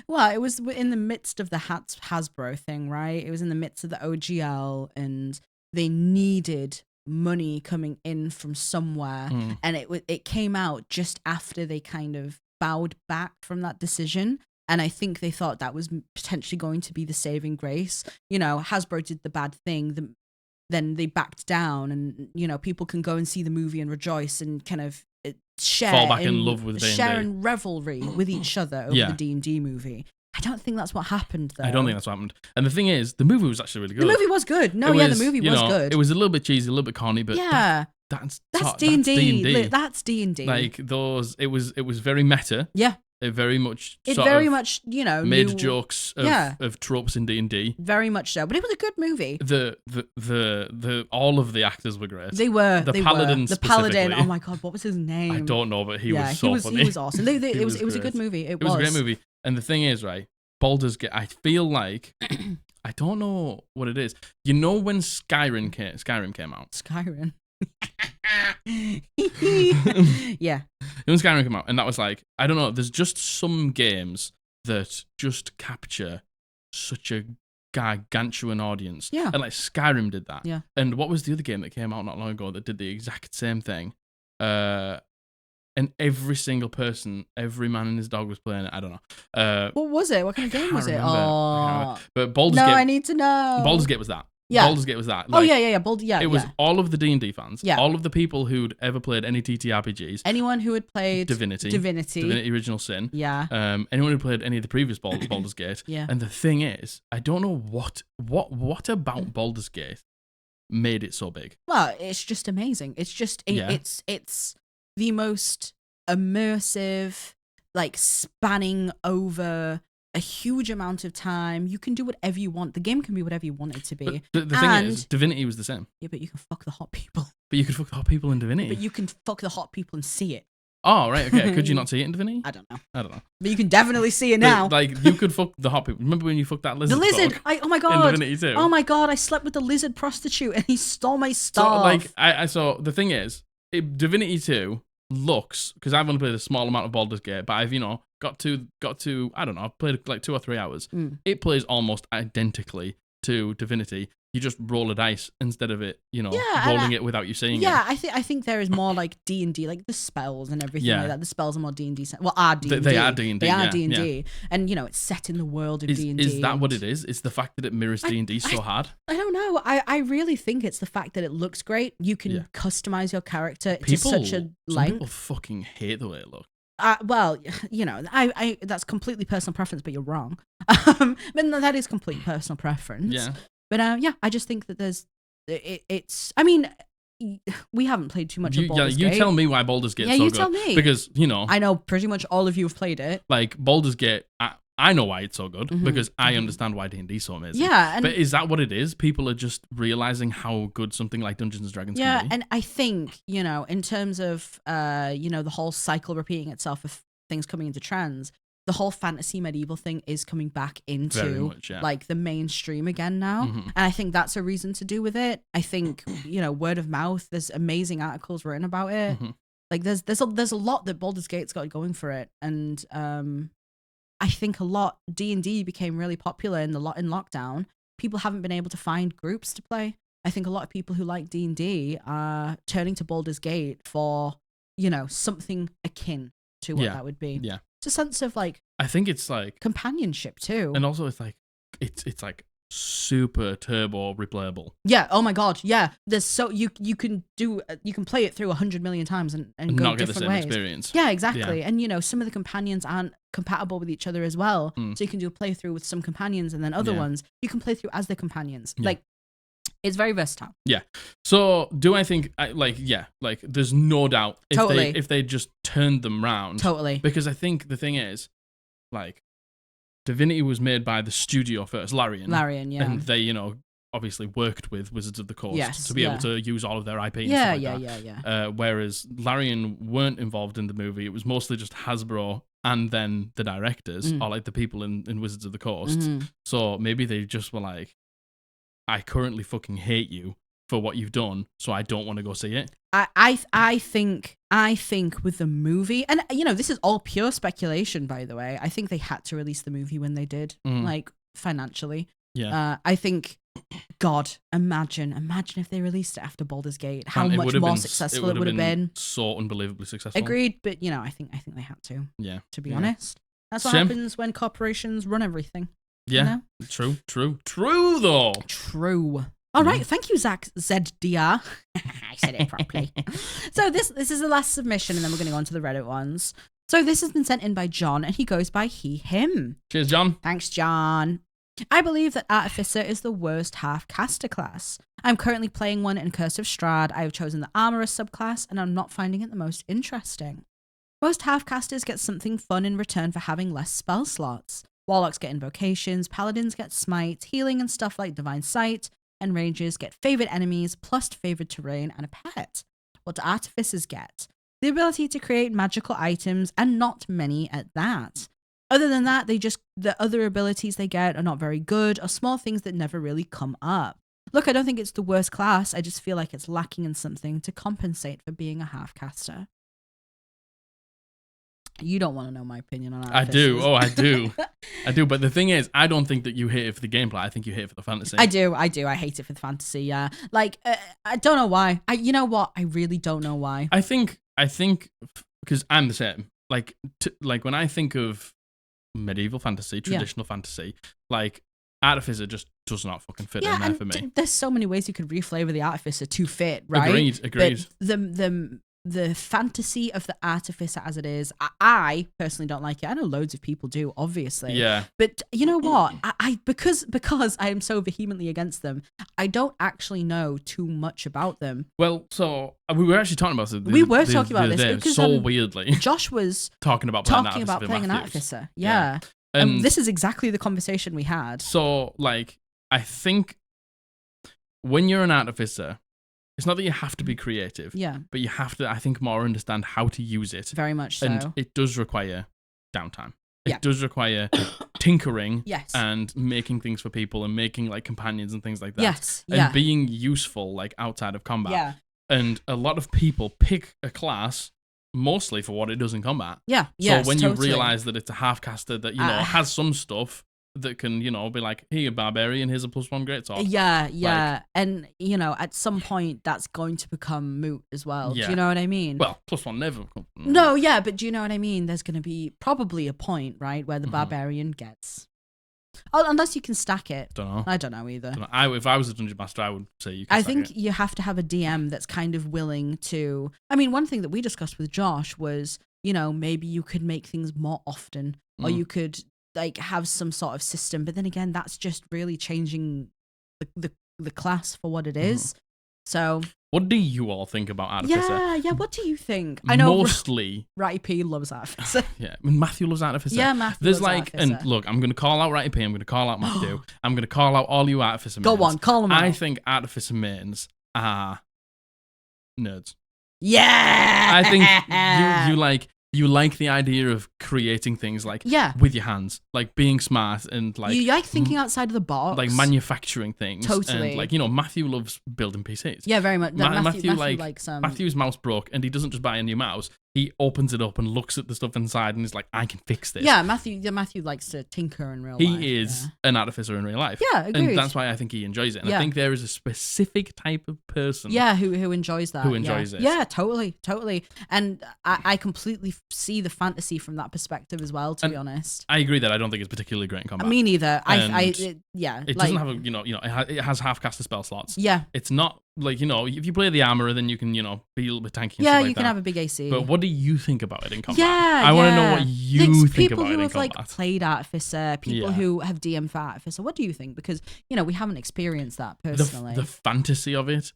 Well, it was in the midst of the Hasbro thing, right? It was in the midst of the OGL, and they needed money coming in from somewhere, and it came out just after they kind of bowed back from that decision. And I think they thought that was potentially going to be the saving grace. You know, Hasbro did the bad thing, then they backed down, and you know, people can go and see the movie and rejoice and kind of fall back in love with D&D. Share in revelry with each other over the D&D movie. I don't think that's what happened, though. I don't think that's what happened. And the thing is, the movie was actually really good. The movie was good. The movie was good. It was a little bit cheesy, a little bit corny, but that's D&D. That's D&D. Like those, it was very meta. Yeah. It very much knew, made jokes of tropes in D&D. Very much so, but it was a good movie. The all of the actors were great. They were. The Paladin. Oh my god, what was his name? I don't know, but he was so funny. He was awesome. It was a good movie. It was a great movie. And the thing is, right, Baldur's Gate, I feel like I don't know what it is. You know when Skyrim came out? Skyrim. Yeah. When Skyrim came out, and that was like, I don't know, there's just some games that just capture such a gargantuan audience. Yeah. And like Skyrim did that. Yeah. And what was the other game that came out not long ago that did the exact same thing? And every single person, every man and his dog was playing it. I don't know. What was it? What kind of game was it? Oh. But Baldur's Gate. No, I need to know. Baldur's Gate was that. Yeah. Baldur's Gate was that. Like, It was all of the D&D fans. Yeah. All of the people who'd ever played any TTRPGs. Anyone who had played Divinity Original Sin. Yeah. Anyone who played any of the previous Baldur's Gate. Yeah. And the thing is, I don't know what about Baldur's Gate made it so big. Well, it's just amazing. It's just it's the most immersive, like spanning over a huge amount of time. You can do whatever you want. The game can be whatever you want it to be. But the thing is, Divinity was the same. Yeah, but you can fuck the hot people. But you could fuck the hot people in Divinity. But you can fuck the hot people and see it. Oh, right, okay. Could you not see it in Divinity? I don't know. But you can definitely see it now. Like, you could fuck the hot people. Remember when you fucked that lizard? The lizard! Oh my god! In Divinity too. Oh my god, I slept with the lizard prostitute and he stole my stuff. So, like, so the thing is, Divinity 2 looks, because I've only played a small amount of Baldur's Gate, but I've, got to, I don't know, I've played like 2 or 3 hours. It plays almost identically to Divinity. You just roll a dice instead of it, rolling it without you seeing it. Yeah, I think there is more like D&D, like the spells and everything like that. The spells are more D&D. Well, are D&D. They are D&D. They are D&D. And, it's set in the world of D&D. Is that what it is? It's the fact that it mirrors D&D so hard? I don't know. I really think it's the fact that it looks great. You can customize your character to such a length. People fucking hate the way it looks. Well, I that's completely personal preference, but you're wrong. But no, that is complete personal preference. Yeah. But I just think that it's. I mean, we haven't played too much of Baldur's Gate. You tell me why Baldur's Gate so good. Yeah, you tell me. Because, I know pretty much all of you have played it. Like, Baldur's Gate, I know why it's so good, because I understand why D&D is so amazing. Yeah. But is that what it is? People are just realizing how good something like Dungeons & Dragons can be? Yeah, and I think, in terms of, the whole cycle repeating itself of things coming into trends, the whole fantasy medieval thing is coming back into like the mainstream again now. And I think that's a reason to do with it. I think, word of mouth, there's amazing articles written about it. Like there's a lot that Baldur's Gate's got going for it. And I think D&D became really popular in lockdown. People haven't been able to find groups to play. I think a lot of people who like D&D are turning to Baldur's Gate for, something akin to what that would be. Yeah. It's a sense of like, I think it's like companionship too. And also it's like, it's like super turbo replayable. Yeah. Oh my God. Yeah. There's you can play it through 100 million times and go not get different the same ways. experience. Yeah, exactly. Yeah. And some of the companions aren't compatible with each other as well. So you can do a playthrough with some companions and then other ones you can play through as their companions. Yeah. Like, it's very versatile. Yeah. So do I think there's no doubt if they just turned them round. Totally. Because I think the thing is, like, Divinity was made by the studio first, Larian. Yeah. And they, obviously worked with Wizards of the Coast to be able to use all of their IP and stuff like that. Whereas Larian weren't involved in the movie. It was mostly just Hasbro and then the directors, or like the people in Wizards of the Coast. So maybe they just were like, I currently fucking hate you for what you've done, so I don't want to go see it. I think with the movie, and this is all pure speculation, by the way. I think they had to release the movie when they did, like financially. Yeah. I think, God, imagine if they released it after Baldur's Gate, how much more successful it would have been. So unbelievably successful. Agreed, but I think they had to. Yeah. To be honest, that's what happens when corporations run everything. Yeah. True though. True. All right, thank you, Zachzdr. I said it properly. So this is the last submission, and then we're going to go on to the Reddit ones. So this has been sent in by John, and he goes by he, him. Cheers, John. Thanks, John. I believe that Artificer is the worst half-caster class. I'm currently playing one in Curse of Strahd. I have chosen the Armorer subclass, and I'm not finding it the most interesting. Most half-casters get something fun in return for having less spell slots. Warlocks get invocations, paladins get smite, healing and stuff like divine sight, and rangers get favored enemies plus favored terrain and a pet. What do artificers get? The ability to create magical items, and not many at that. Other than that, the other abilities they get are not very good, or small things that never really come up. Look, I don't think it's the worst class, I just feel like it's lacking in something to compensate for being a half-caster. You don't want to know my opinion on artificers. I do. Oh, I do. I do. But the thing is, I don't think that you hate it for the gameplay. I think you hate it for the fantasy. I do. I hate it for the fantasy, yeah. Like, I don't know why. You know what? I really don't know why. I think because I'm the same. Like when I think of medieval fantasy, traditional fantasy, like Artificer just does not fucking fit in there for me. There's so many ways you could reflavor the Artificer to fit, right? Agreed. But the fantasy of the Artificer as it is, I personally don't like it. I know loads of people do, obviously. Yeah. But you know what? Because I am so vehemently against them, I don't actually know too much about them. Well, so we were actually talking about this. We were talking about this because so weirdly. Josh was talking about playing an Artificer. Yeah. And this is exactly the conversation we had. So, like, I think when you're an Artificer, it's not that you have to be creative. Yeah. But you have to, I think, more understand how to use it. Very much so. And it does require downtime. It Yeah. does require tinkering. Yes. And making things for people and making, like, companions and things like that. Yes. And being useful, like, outside of combat. Yeah. And a lot of people pick a class mostly for what it does in combat. Yeah. So when you realize that it's a half-caster that, has some stuff that can, be like, hey, a barbarian, here's a +1 greatsword. Yeah. Like, and, at some point, that's going to become moot as well. Yeah. Do you know what I mean? Well, +1 never. No, yeah, but do you know what I mean? There's going to be probably a point, right, where the barbarian gets... Oh, unless you can stack it. I don't know either. If I was a dungeon master, I would say you can stack think it. you have to have a DM that's kind of willing to... I mean, one thing that we discussed with Josh was, maybe you could make things more often, or you could, like, have some sort of system. But then again, that's just really changing the class for what it is. So... What do you all think about Artificer? Yeah, what do you think? I know mostly Ratty P loves Artificer. Yeah, I mean, Matthew loves Artificer. Yeah, Matthew There's loves like, Artificer. and look, I'm going to call out Ratty P, I'm going to call out Matthew, I'm going to call out all you Artificer mains. Go on, call them out. I think Artificer mains are nerds. Yeah! I think you like the idea of creating things like with your hands, like being smart and like you like thinking outside of the box, like manufacturing things. Totally. And like Matthew loves building PCs. Yeah, very much. Matthew likes Matthew's mouse broke, and he doesn't just buy a new mouse. He opens it up and looks at the stuff inside, and he's like, "I can fix this." Yeah, Matthew likes to tinker in real life. He is an artificer in real life. Yeah, agreed. And that's why I think he enjoys it. And I think there is a specific type of person. Yeah, who enjoys that. Who enjoys it. Yeah, totally. And I completely see the fantasy from that perspective as well. To be honest, I agree that I don't think it's particularly great in combat. Me neither. It doesn't have it has half caster spell slots. Yeah, it's not like if you play the armorer, then you can be a little bit tanky. Yeah, and you can have a big AC. But what do you think about it in combat? Yeah, I want to know what you think about it in combat. People who have like played Artificer, people who have DM for Artificer. What do you think? Because we haven't experienced that personally. The fantasy of it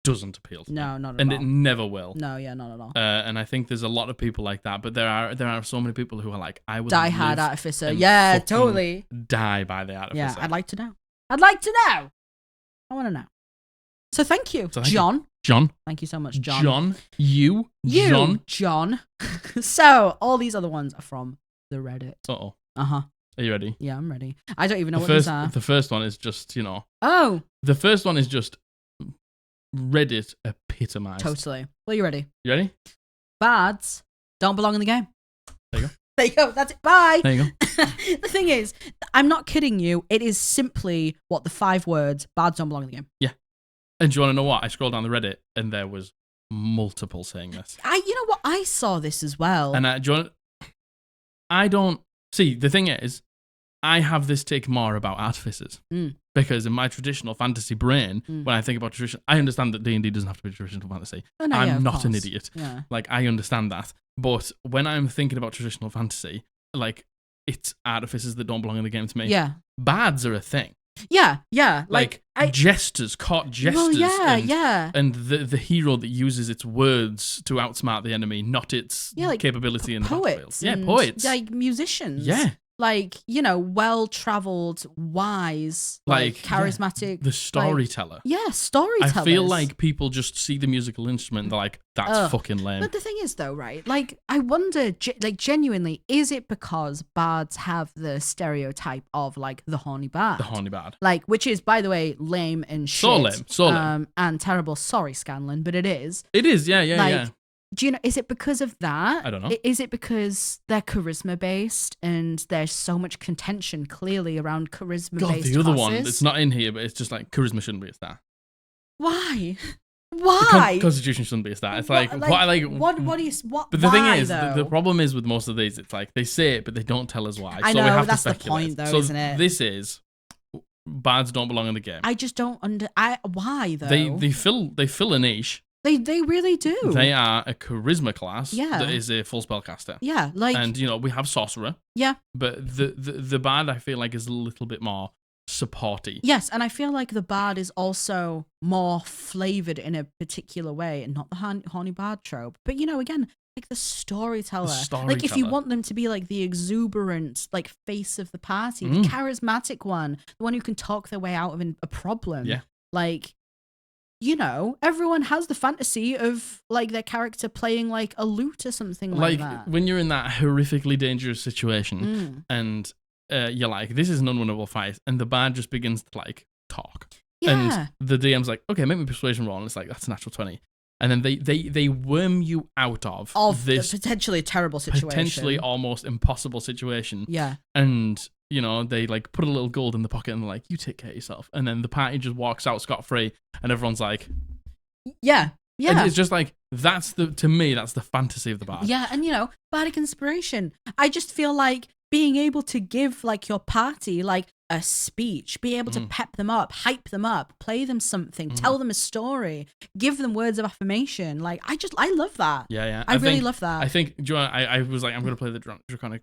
doesn't appeal to me. No, not at all. And it never will. No, yeah, not at all. And I think there's a lot of people like that, but there are so many people who are like, I would die hard Artificer. Yeah, totally. Die by the Artificer. Yeah, I'd like to know. I want to know. So thank you, John. John. Thank you so much, John. John. You. John. So all these other ones are from the Reddit. Uh-oh. Uh-huh. Are you ready? Yeah, I'm ready. I don't even know what these are. The first one is just, Oh. The first one is just Reddit epitomized. Totally. Well, you ready? You ready? Bards don't belong in the game. There you go. There you go. That's it. Bye. There you go. The thing is, I'm not kidding you. It is simply the 5 words, bards don't belong in the game. Yeah. And do you want to know what? I scrolled down the Reddit and there was multiple saying this. You know what? I saw this as well. And I don't... See, the thing is, I have this take more about artificers. Because in my traditional fantasy brain, when I think about tradition, I understand that D&D doesn't have to be traditional fantasy. Oh, no, I'm not an idiot. Yeah. Like, I understand that. But when I'm thinking about traditional fantasy, like, it's artificers that don't belong in the game to me. Yeah. Bards are a thing. Yeah. Like jesters, caught jesters. Well, yeah, and, yeah. And the hero that uses its words to outsmart the enemy, not its capability in the battlefield. Yeah, poets. Like musicians. Yeah. Like, well-traveled, wise, like charismatic. Yeah, the storyteller. Storytellers. I feel like people just see the musical instrument and they're like, that's fucking lame. But the thing is, though, right? Like, I wonder, genuinely, is it because bards have the stereotype of, like, the horny bard? The horny bard. Like, which is, by the way, lame and shit. So lame. And terrible. Sorry, Scanlan, but it is. It is, yeah. Do you know, is it because of that? I don't know. Is it because they're charisma based and there's so much contention clearly around charisma based God, the other one, it's not in here, but it's just like charisma shouldn't be a star. Why? Why? The Constitution shouldn't be a star. It's like, what do you, what, but the why, thing is, though? the problem is with most of these, it's like they say it, but they don't tell us why. I so know, we have that's to the speculate. point, though, so isn't it? This is, bards don't belong in the game. I just don't why, though? They fill a niche. They really do. They are a charisma class Yeah. that is a full spellcaster. Yeah, like... And, we have sorcerer. Yeah. But the bard, I feel like, is a little bit more supporty. Yes, and I feel like the bard is also more flavored in a particular way, and not the horny bard trope. But, again, like the storyteller. Like, if you want them to be like the exuberant, like, face of the party, the charismatic one, the one who can talk their way out of a problem. Yeah. Like... everyone has the fantasy of, like, their character playing, like, a lute or something like that. When you're in that horrifically dangerous situation and you're like, this is an unwinnable fight, and the bard just begins to, like, talk. Yeah. And the DM's like, okay, make me a persuasion roll, and it's like, that's a natural 20. And then they worm you out of this potentially terrible situation. Potentially almost impossible situation. Yeah. And... they like put a little gold in the pocket and they're like, you take care of yourself. And then the party just walks out scot-free and everyone's like... Yeah. And it's just like, to me, that's the fantasy of the bard. Yeah, and bardic inspiration. I just feel like being able to give, like, your party, like, a speech, be able to pep them up, hype them up, play them something, tell them a story, give them words of affirmation. Like, I love that. Yeah. I really love that. I think, I was like, I'm going to play the draconic,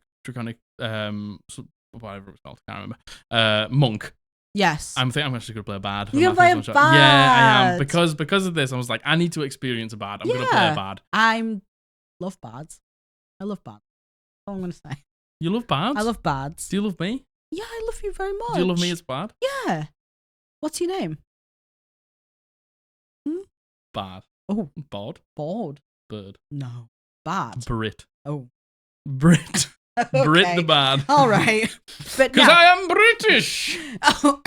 whatever it's called, I can't remember. Monk. Yes. I'm actually going to play a bard. You're going to play a bard. Yeah, I am. Because of this, I was like, I need to experience a bard. I'm going to play a bard. Love bards. I love bards. That's all I'm going to say. You love bards? I love bards. Do you love me? Yeah, I love you very much. Do you love me as bard? Yeah. What's your name? Bard. Oh. Bod? Bored. Bird. No. Bard. Brit. Oh. Brit. Okay. Brit the bard. All right. Because I am British. Oh.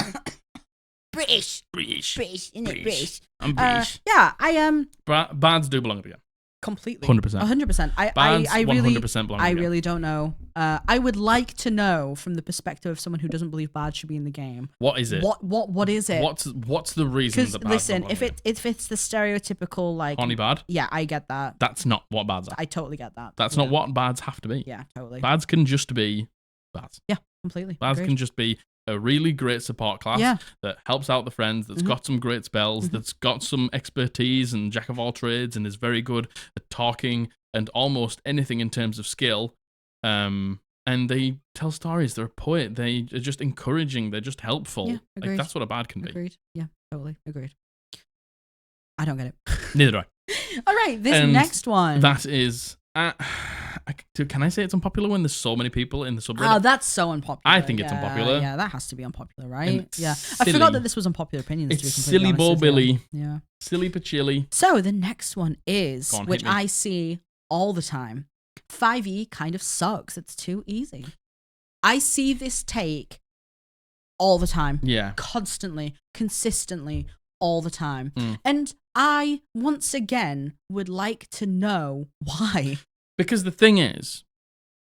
British. British. British. I'm British. Yeah, I am. Bards do belong together. Completely. 100%. 100%. Bards I really, 100% belong I together. really don't know. I would like to know from the perspective of someone who doesn't believe bards should be in the game. What is it? What is it? What's the reason that bards listen, don't if it's the stereotypical, like, horny bard? Yeah, I get that. That's not what bards are. I totally get that. That's not what bards have to be. Yeah, totally. Bards can just be bards. Yeah, completely. Bards Agreed. can just be a really great support class that helps out the friends, that's got some great spells, that's got some expertise and jack of all trades and is very good at talking and almost anything in terms of skill. And they tell stories. They're a poet. They are just encouraging. They're just helpful. Yeah, like, that's what a bard can be. Agreed. Yeah, totally. Agreed. I don't get it. Neither do I. All right, this next one. That is... can I say it's unpopular when there's so many people in the subreddit? Oh, that's so unpopular. I think it's unpopular. Yeah, that has to be unpopular, right? Yeah. I forgot that this was Unpopular Opinions. It's to be completely silly Bo honest with you. Billy. Yeah. Silly Pachili. So the next one is, on, which I see all the time, 5e kind of sucks. It's too easy. I see this take all the time. Yeah. Constantly, consistently, all the time. And I, once again, would like to know why. Because the thing is,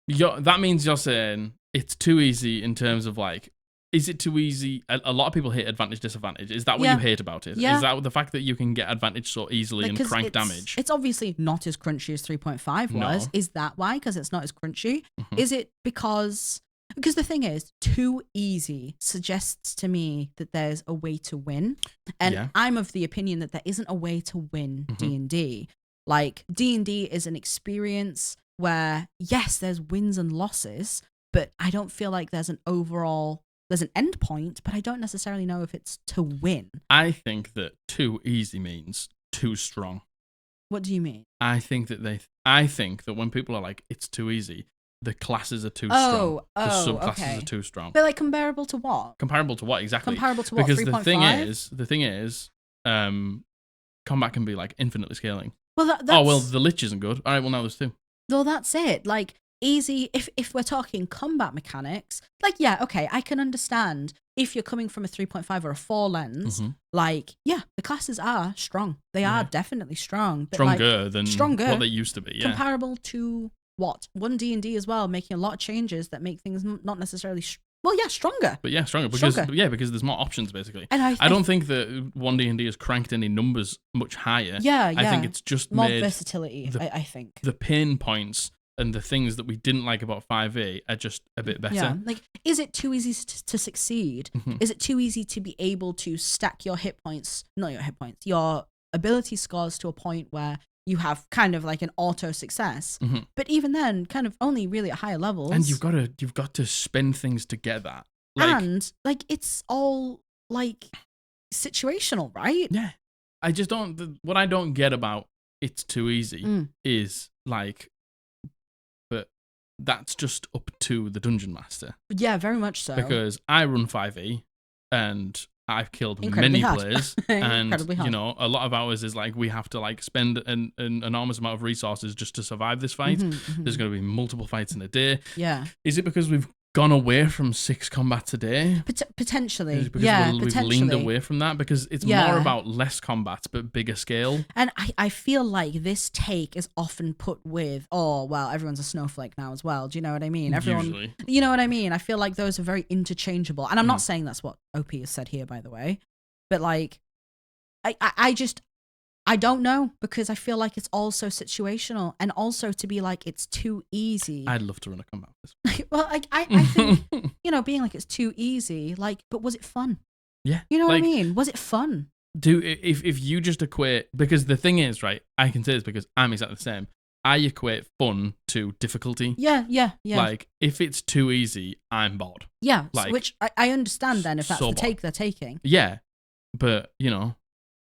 that means you're saying it's too easy in terms of, like, is it too easy? A lot of people hate advantage, disadvantage. Is that what you hate about it? Yeah. Is that the fact that you can get advantage so easily and crank damage? It's obviously not as crunchy as 3.5 was. No. Is that why? Because it's not as crunchy? Is it because the thing is, too easy suggests to me that there's a way to win. And I'm of the opinion that there isn't a way to win D&D. Like, D&D is an experience where, yes, there's wins and losses, but I don't feel like there's an overall there's an end point, but I don't necessarily know if it's to win. I think that too easy means too strong. What do you mean? I think that when people are like, it's too easy, the classes are too strong. The subclasses are too strong. But like comparable to what? Comparable to what exactly? Comparable to what? Because 3.5? the thing is, combat can be like infinitely scaling. Well, that's... the Lich isn't good. All right, well now there's 2. Well, that's it. Like easy. If we're talking combat mechanics, like yeah, okay, I can understand if you're coming from a 3.5 or a 4 lens. Like yeah, the classes are strong. They are definitely strong. But stronger than what they used to be. Yeah. Comparable to what? 1 D&D as well, making a lot of changes that make things not necessarily. Stronger. But yeah, stronger because there's more options basically. And I don't think that 1 D&D has cranked any numbers much higher. Yeah. I think it's just more made versatility. I think the pain points and the things that we didn't like about 5e are just a bit better. Yeah, like is it too easy to succeed? Is it too easy to be able to stack your hit points? Not your hit points, your ability scores to a point where you have kind of like an auto success. But even then, kind of only really at higher levels. And you've got to spend things to get that. And like it's all like situational, right? Yeah. I just don't. What I don't get about it's too easy is like, but that's just up to the dungeon master. Yeah, very much so. Because I run 5e and I've killed Incredibly many hard. players, and you know, a lot of ours is like we have to like spend an enormous amount of resources just to survive this fight. There's going to be multiple fights in a day. Yeah. Is it because we've gone away from 6 combats a day? Potentially. Is it because we've leaned away from that? Because it's more about less combats but bigger scale. And I feel like this take is often put with, oh, well, everyone's a snowflake now as well. Do you know what I mean? Usually. You know what I mean? I feel like those are very interchangeable. And I'm not saying that's what OP has said here, by the way. But like, I don't know, because I feel like it's also situational, and also to be like it's too easy. I'd love to run a combat. Well, I think you know, being like it's too easy, like, but was it fun? Yeah, you know what I mean? Was it fun? If you just equate, because the thing is, right? I can say this because I'm exactly the same. I equate fun to difficulty. Yeah. Like if it's too easy, I'm bored. Yeah, like, which I understand then if that's the take they're taking. Yeah, but you know,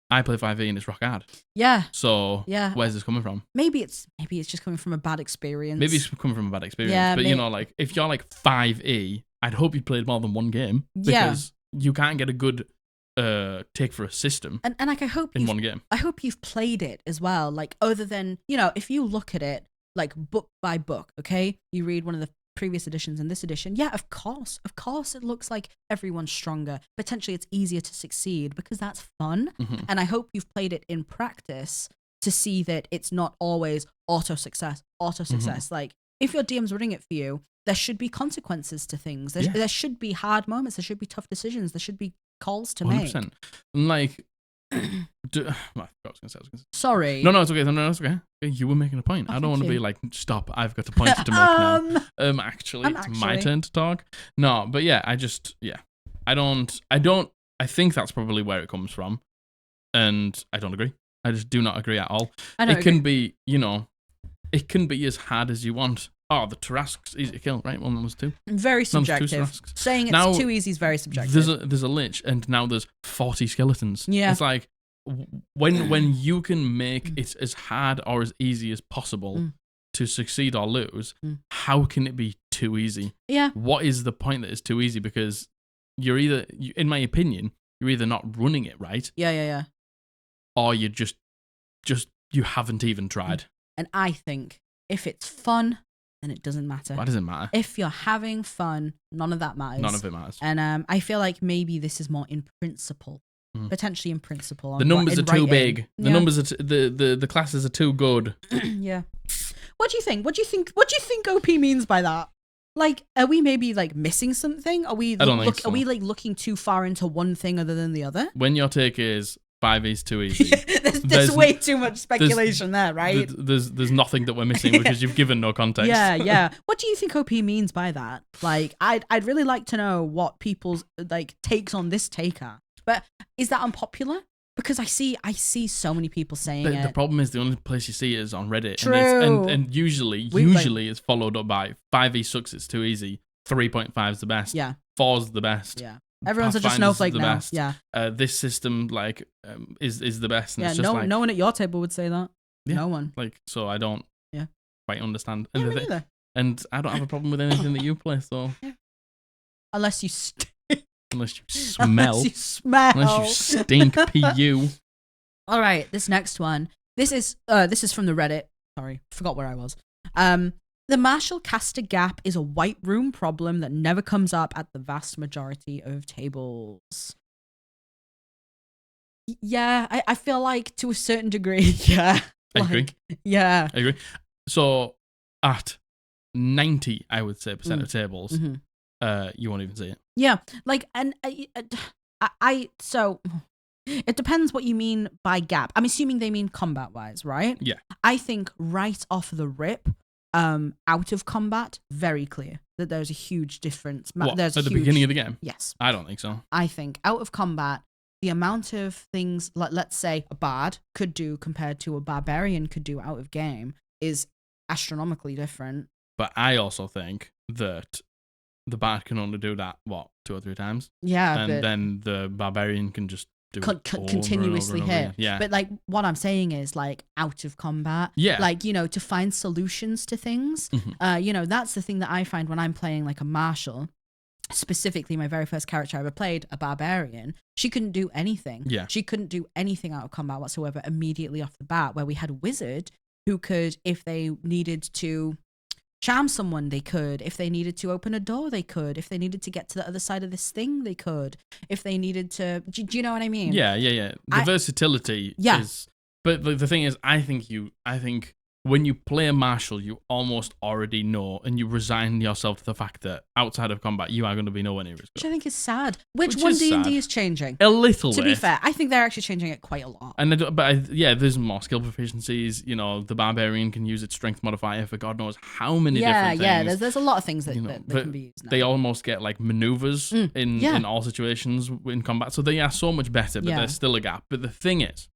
I play 5e and it's rock hard. Yeah. So where's this coming from? Maybe it's just coming from a bad experience. Maybe it's coming from a bad experience. Yeah, but you know, like if you're like 5e, I'd hope you played more than one game, because you can't get a good take for a system. And like I hope in one game. I hope you've played it as well. Like other than, you know, if you look at it like book by book, okay? You read one of the previous editions and this edition, yeah, of course it looks like everyone's stronger. Potentially it's easier to succeed because that's fun. And I hope you've played it in practice to see that it's not always auto success. Like if your DM's running it for you, there should be consequences to things. There should be hard moments, there should be tough decisions, there should be calls to 100%. Make. Like sorry. No, it's okay. No, it's okay. You were making a point. I don't want to be like, stop. I've got a point to make now. Actually, it's my turn to talk. No, but yeah, I think that's probably where it comes from, and I don't agree. I just do not agree at all. It can be, you know, it can be as hard as you want. Oh, the Tarrasque's easy to kill, right? Well, that was 2. Very subjective. Saying it's now, too easy is very subjective. There's a Lich, and now there's 40 skeletons. Yeah. It's like, when you can make it as hard or as easy as possible to succeed or lose, how can it be too easy? Yeah. What is the point that it's too easy? Because you're either, in my opinion, you're either not running it right. Yeah. Or you just you haven't even tried. And I think if it's fun, then it doesn't matter. Why does it matter? If you're having fun, none of that matters. None of it matters. And I feel like maybe this is more in principle. Potentially in principle. The numbers are too big. The numbers are the classes are too good. Yeah. What do you think? What do you think OP means by that? Like, are we maybe like missing something? Are we are we like looking too far into one thing other than the other? When your take is 5e is too easy. there's way too much speculation there, right? There's nothing that we're missing because you've given no context. Yeah. What do you think OP means by that? Like, I'd really like to know what people's like takes on this take are. But is that unpopular? Because I see so many people saying it. The problem is the only place you see it is on Reddit. True. And usually it's followed up by 5e sucks, it's too easy. 3.5 is the best. Yeah. 4's the best. Yeah. Everyone's such a Pathfinder's snowflake the now. best. Yeah. This system is the best. And Yeah. it's just No one at your table would say that. Yeah, No one. So I don't. Yeah. Quite understand. Yeah, me neither. And I don't have a problem with anything that you play. So. Yeah. Unless you. Unless you smell. Unless you smell. Unless you stink. Pu. All right. This next one. This is from the Reddit. Sorry, forgot where I was. The Marshall caster gap is a white room problem that never comes up at the vast majority of tables. Yeah, I feel like to a certain degree, yeah. I agree. Yeah. I agree. So at 90, I would say, % of tables, you won't even see it. Yeah, like, and so it depends what you mean by gap. I'm assuming they mean combat-wise, right? Yeah. I think right off the rip, out of combat, very clear that there's a huge difference. At the beginning of the game? Yes. I don't think so. I think out of combat, the amount of things, let's say a bard could do compared to a barbarian could do out of game is astronomically different. But I also think that the bard can only do that, 2 or 3 times? Yeah. And then the barbarian can just do it continuously over and over hit. again. Yeah. But like what I'm saying is like out of combat. Yeah. Like, to find solutions to things. That's the thing that I find when I'm playing like a martial. Specifically, my very first character I ever played, a barbarian, she couldn't do anything. Yeah. She couldn't do anything out of combat whatsoever immediately off the bat, where we had a wizard who could, if they needed to charm someone, they could. If they needed to open a door, they could. If they needed to get to the other side of this thing, they could. If they needed to... Do you know what I mean? Yeah. The versatility is... But the thing is, I think when you play a martial, you almost already know, and you resign yourself to the fact that outside of combat, you are going to be nowhere near as good. Which I think is sad. Which one D&D is changing? A little bit. To be fair, I think they're actually changing it quite a lot. And there's more skill proficiencies. The barbarian can use its strength modifier for God knows how many different things. Yeah, there's a lot of things that can be used now. They almost get like maneuvers in all situations in combat. So they are so much better, but there's still a gap. But the thing is,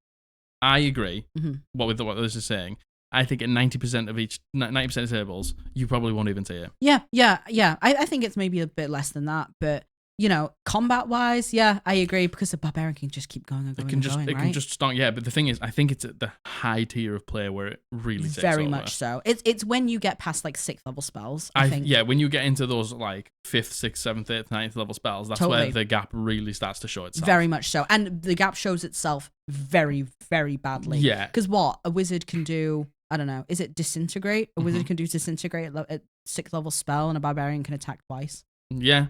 I agree what this is saying. I think at 90% of tables, you probably won't even see it. Yeah. I think it's maybe a bit less than that, but combat-wise, yeah, I agree, because the barbarian can just keep going and going. It can just start. Yeah, but the thing is, I think it's at the high tier of play where it really takes very over. much so. It's when you get past like 6th level spells. I think. Yeah, when you get into those like 5th, 6th, 7th, 8th, 9th level spells, that's where the gap really starts to show itself. Very much so, and the gap shows itself very, very badly. Yeah, because what a wizard can do. I don't know. Is it disintegrate? A wizard can do disintegrate at 6th level spell, and a barbarian can attack twice. Yeah.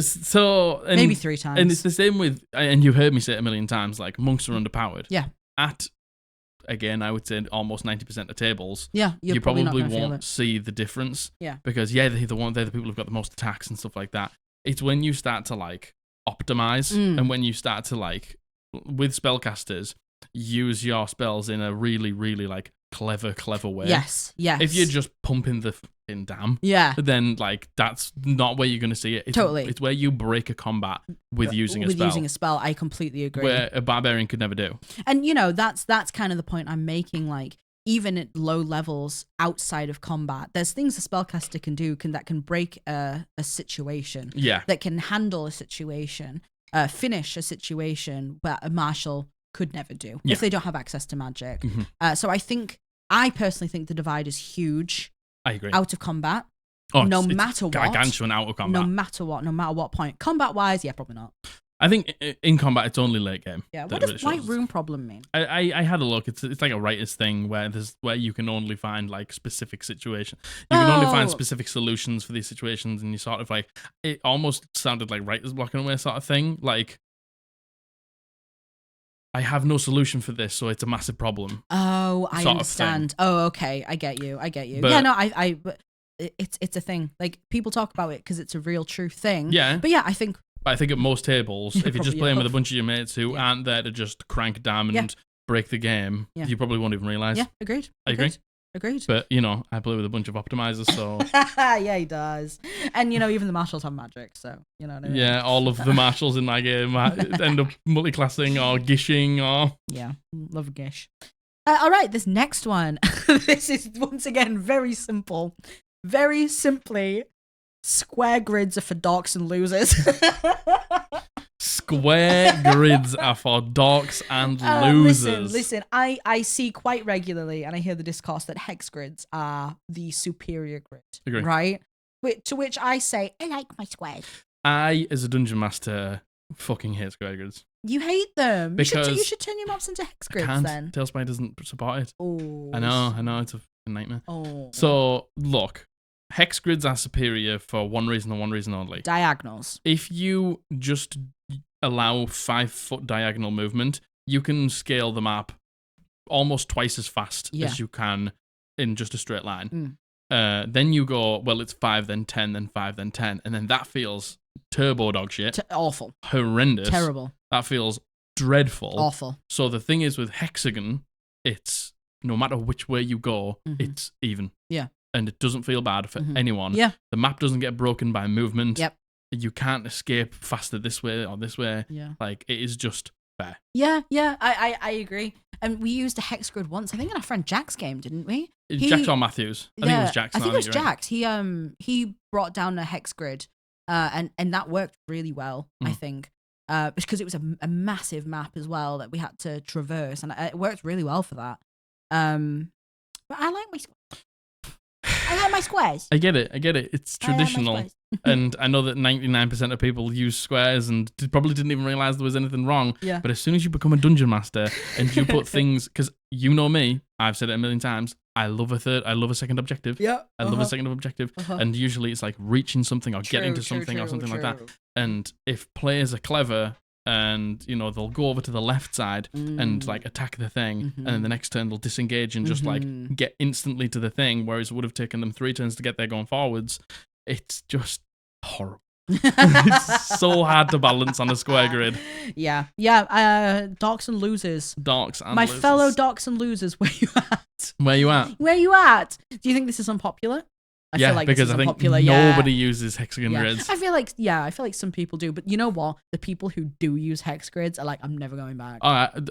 So maybe 3 times. And it's the same with, and you've heard me say it a million times, like monks are underpowered. Yeah. Again, I would say almost 90% of tables. Yeah. You probably won't see the difference. Yeah. Because they're the people who've got the most attacks and stuff like that. It's when you start to like optimize and when you start to like, with spellcasters, use your spells in a really, really like clever way. Yes. If you're just pumping the fucking dam, then like that's not where you're going to see it. It's where you break a combat with using a spell. With using a spell, I completely agree. Where a barbarian could never do. And that's kind of the point I'm making. Like even at low levels outside of combat, there's things a spellcaster can do that can break a situation. Yeah. That can handle a situation, finish a situation, but a martial could never do if they don't have access to magic. So I personally think the divide is huge. I agree. Out of combat. No matter what. Gargantuan out of combat. No matter what point. Combat wise, yeah, probably not. I think in combat it's only late game. Yeah. What does white room problem mean? I had a look. It's like a writer's thing where you can only find like specific situations. You can only find specific solutions for these situations, and you sort of like, it almost sounded like writer's block in a way sort of thing. Like, I have no solution for this, so it's a massive problem. Oh, I understand. Oh, okay. I get you. But, yeah, no, it's a thing. Like people talk about it because it's a real true thing. Yeah. But yeah, I think at most tables, if you're just playing with a bunch of your mates who aren't there to just crank damn and break the game, you probably won't even realize. Yeah, agreed. I agree. Agreed. But, I play with a bunch of optimizers, so... Yeah, he does. And, even the marshals have magic, so, you know what I mean? Yeah, all of the marshals in my game end up multiclassing or gishing or... Yeah, love a gish. All right, this next one. This is, once again, very simple. Very simply, Square grids are for dorks and losers. Square grids are for dorks and losers. Listen, I see quite regularly, and I hear the discourse that hex grids are the superior grid. Agree. Right? To which I say, I like my squares. I, as a dungeon master, fucking hate square grids. You hate them. Because you should turn your maps into hex grids then. Tailspire doesn't support it. Oh, I know, it's a nightmare. Oh. So, look, hex grids are superior for one reason and one reason only. Diagonals. If you just allow 5-foot diagonal movement, you can scale the map almost twice as fast as you can in just a straight line. Then you go, well, it's 5, then 10, then 5, then 10, and then that feels turbo dog shit. Awful. Horrendous. Terrible. That feels dreadful. Awful. So the thing is with hexagon, it's no matter which way you go, it's even. Yeah. And it doesn't feel bad for anyone. Yeah. The map doesn't get broken by movement. Yep. You can't escape faster this way or this way. Yeah. Like, it is just fair. Yeah, I agree. And we used a hex grid once, I think in our friend Jack's game, didn't we? Jax or Matthews? I think it was Jax. I think it was Jax. Right. He brought down a hex grid, and that worked really well, I think. Because it was a massive map as well that we had to traverse, and it worked really well for that. But I like my squares. I get it. It's traditional. And I know that 99% of people use squares and probably didn't even realize there was anything wrong. Yeah. But as soon as you become a dungeon master and you put things, because you know me, I've said it a million times, I love a second objective. Yeah. I love a second objective. And usually it's like reaching something or getting to something or something like that. And if players are clever and, you know, they'll go over to the left side and like attack the thing, and then the next turn they'll disengage and just like get instantly to the thing, whereas it would have taken them 3 turns to get there going forwards. It's just horrible. It's so hard to balance on a square grid. Yeah. Dorks and losers. My fellow dorks and losers, where you at? Where you at? Where you at? Do you think this is unpopular? I feel like because this is I think unpopular. nobody uses hexagon grids. I feel like some people do, but you know what? The people who do use hex grids are like, I'm never going back.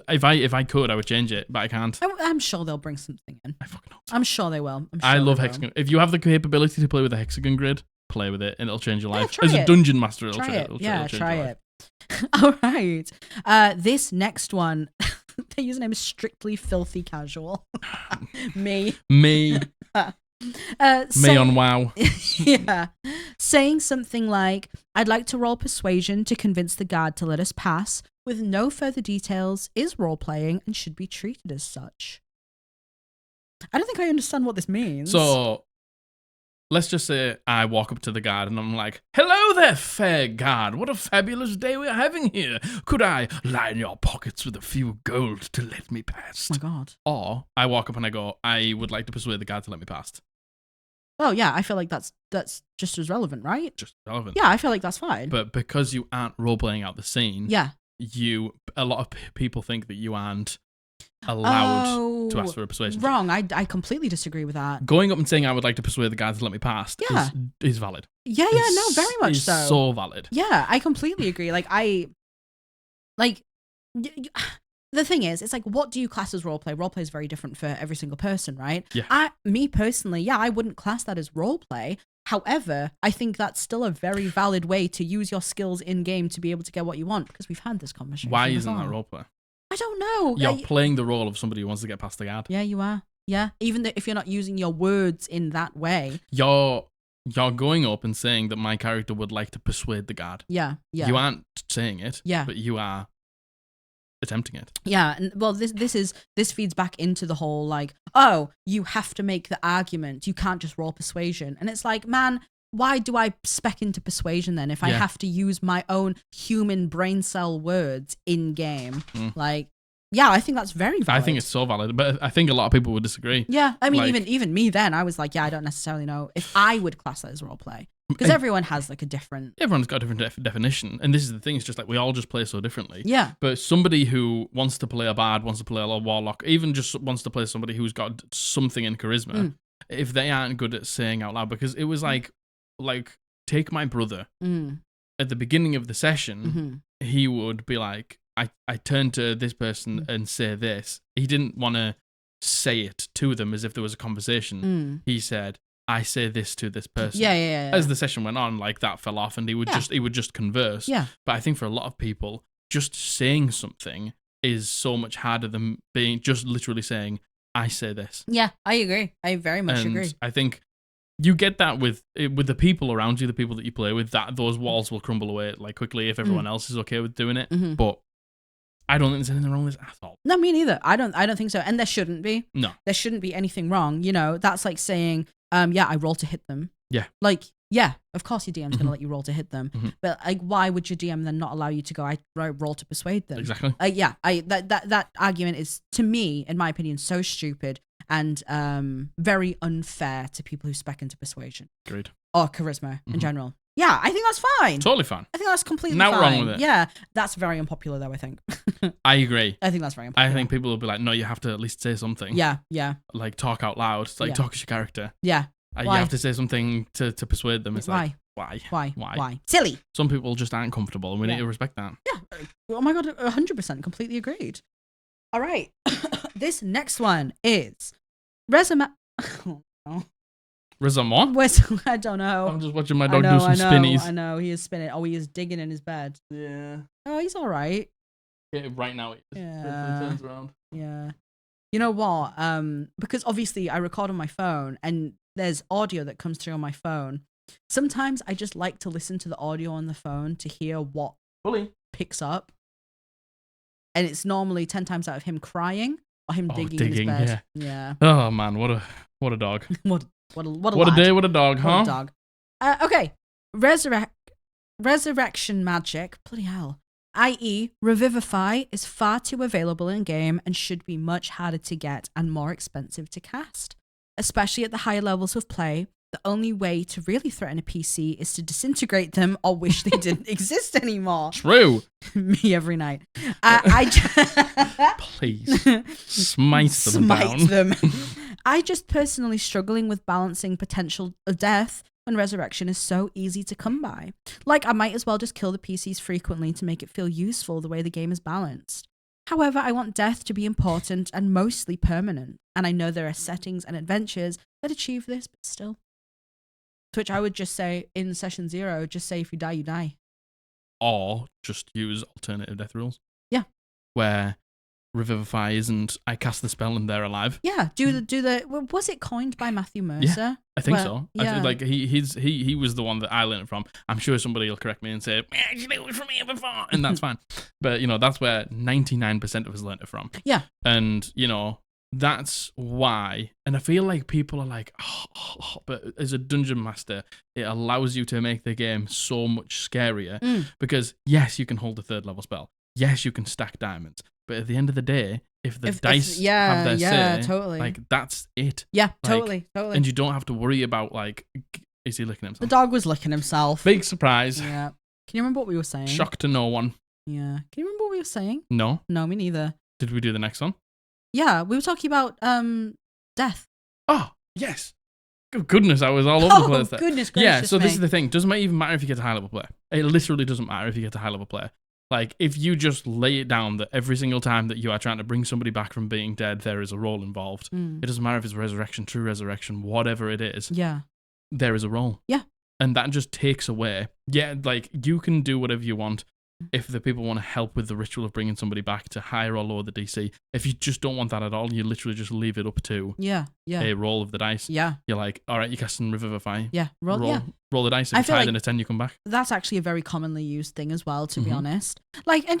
If I could, I would change it, but I can't. I'm sure they'll bring something in. I fucking hope so. I'm sure they will. I love hexagon. If you have the capability to play with a hexagon grid, play with it, and it'll change your life. As a dungeon master, it'll try change it. your life. All right. This next one, their username is StrictlyFilthyCasual. Me. Me on WoW. Yeah. Saying something like, I'd like to roll persuasion to convince the guard to let us pass, with no further details, is role-playing and should be treated as such. I don't think I understand what this means. So, let's just say I walk up to the guard and I'm like, hello there, fair guard. What a fabulous day we're having here. Could I line your pockets with a few gold to let me pass? Oh my God. Or I walk up and I go, I would like to persuade the guard to let me pass. Oh yeah, I feel like that's just as relevant, right? Just relevant. Yeah, I feel like that's fine. But because you aren't role-playing out the scene, a lot of people think that you aren't allowed to ask for a persuasion. Wrong. I completely disagree with that. Going up and saying I would like to persuade the guard to let me pass is valid. Yeah, no, very much so. So valid. Yeah, I completely agree. The thing is, it's like, what do you class as roleplay? Roleplay is very different for every single person, right? Yeah. Me personally, I wouldn't class that as roleplay. However, I think that's still a very valid way to use your skills in game to be able to get what you want, because we've had this conversation. Why isn't that roleplay? I don't know. You're playing the role of somebody who wants to get past the guard. Yeah, you are. Yeah, even if you're not using your words in that way. You're going up and saying that my character would like to persuade the guard. Yeah. You aren't saying it. Yeah. But you are attempting it. Yeah, and well, this feeds back into the whole like, oh, you have to make the argument. You can't just roll persuasion, and it's like, man, why do I spec into persuasion then if I have to use my own human brain cell words in game? Like, yeah, I think that's very valid. I think it's so valid, but I think a lot of people would disagree. Yeah, I mean, even me then, I was like, yeah, I don't necessarily know if I would class that as roleplay. Because everyone has like a different... Everyone's got a different definition. And this is the thing, it's just like we all just play so differently. Yeah. But somebody who wants to play a bard, wants to play a warlock, even just wants to play somebody who's got something in charisma, if they aren't good at saying out loud, because it was like take my brother. At the beginning of the session, he would be like, I turn to this person and say this. He didn't want to say it to them as if there was a conversation. He said, I say this to this person. Yeah. As the session went on, like that fell off, and he would just converse. Yeah. But I think for a lot of people, just saying something is so much harder than being just literally saying, I say this. Yeah, I agree. I very much agree. I think you get that with the people around you, the people that you play with, that those walls will crumble away like quickly if everyone else is okay with doing it. Mm-hmm. But I don't think there's anything wrong with this at all. No, me neither. I don't think so. And there shouldn't be. No. There shouldn't be anything wrong. You know, that's like saying, yeah, I roll to hit them. Yeah. Like, yeah, of course your DM's going to let you roll to hit them. Mm-hmm. But like, why would your DM then not allow you to go, I roll to persuade them? Exactly. That argument is, to me, in my opinion, so stupid and very unfair to people who spec into persuasion. Agreed. Or charisma in general. Yeah, I think that's fine. Totally fine. I think that's completely Not fine. wrong with it. Yeah, that's very unpopular though, I think. I agree. I think that's very unpopular. I think people will be like, no, you have to at least say something. Yeah. Like talk out loud. It's like talk as your character. Yeah. You have to say something to persuade them. It's Why? Like, Why? Silly. Some people just aren't comfortable, and we need to respect that. Yeah. Oh my god, 100%, completely agreed. All right. This next one is resume. Resumont? I don't know. I'm just watching my dog do some spinnies. I know. He is spinning. Oh, he is digging in his bed. Yeah. Oh, he's all right. Yeah, right now it turns around. Yeah. You know what? Because obviously I record on my phone and there's audio that comes through on my phone. Sometimes I just like to listen to the audio on the phone to hear what picks up. And it's normally 10 times out of him crying or him digging in his bed. Yeah. Oh man, what a dog. What a day, what a dog, huh? What a dog. Okay. Resurrection magic. Bloody hell. i.e. Revivify is far too available in game and should be much harder to get and more expensive to cast. Especially at the higher levels of play, the only way to really threaten a PC is to disintegrate them or wish they didn't exist anymore. True. Me every night. Please. Smite them. I just personally struggling with balancing potential death when resurrection is so easy to come by. Like, I might as well just kill the PCs frequently to make it feel useful the way the game is balanced. However, I want death to be important and mostly permanent, and I know there are settings and adventures that achieve this, but still. To which I would just say, in session 0, just say if you die, you die. Or just use alternative death rules. Yeah. Where Revivify isn't, I cast the spell and they're alive. Yeah, was it coined by Matthew Mercer? Yeah, I think so. Yeah. I feel like he was the one that I learned it from. I'm sure somebody will correct me and say, you knew it from here before, and that's fine. But, that's where 99% of us learned it from. Yeah. And, that's why, and I feel like people are like, but as a dungeon master, it allows you to make the game so much scarier because, yes, you can hold a 3rd level spell. Yes, you can stack diamonds. But at the end of the day, if the dice have their say, totally. like, that's it. Yeah, like, totally. And you don't have to worry about, like, is he licking himself? The dog was licking himself. Big surprise. Yeah. Can you remember what we were saying? Shock to no one. Yeah. Can you remember what we were saying? No. No, me neither. Did we do the next one? Yeah, we were talking about death. Oh, yes. Good goodness, I was all over the place there. Goodness gracious. Yeah, so this is the thing. Doesn't even matter if you get a high level player. It literally doesn't matter if you get a high level player. Like, if you just lay it down that every single time that you are trying to bring somebody back from being dead, there is a roll involved. It doesn't matter if it's resurrection, true resurrection, whatever it is. Yeah. There is a roll. Yeah. And that just takes away. Yeah, like, you can do whatever you want if the people want to help with the ritual of bringing somebody back to higher or lower the DC. If you just don't want that at all, you literally just leave it up to a roll of the dice. Yeah. You're like, all right, you're casting Revivify. Yeah. Roll the dice. If it's higher than a 10, you come back. That's actually a very commonly used thing as well, to be honest. Like, and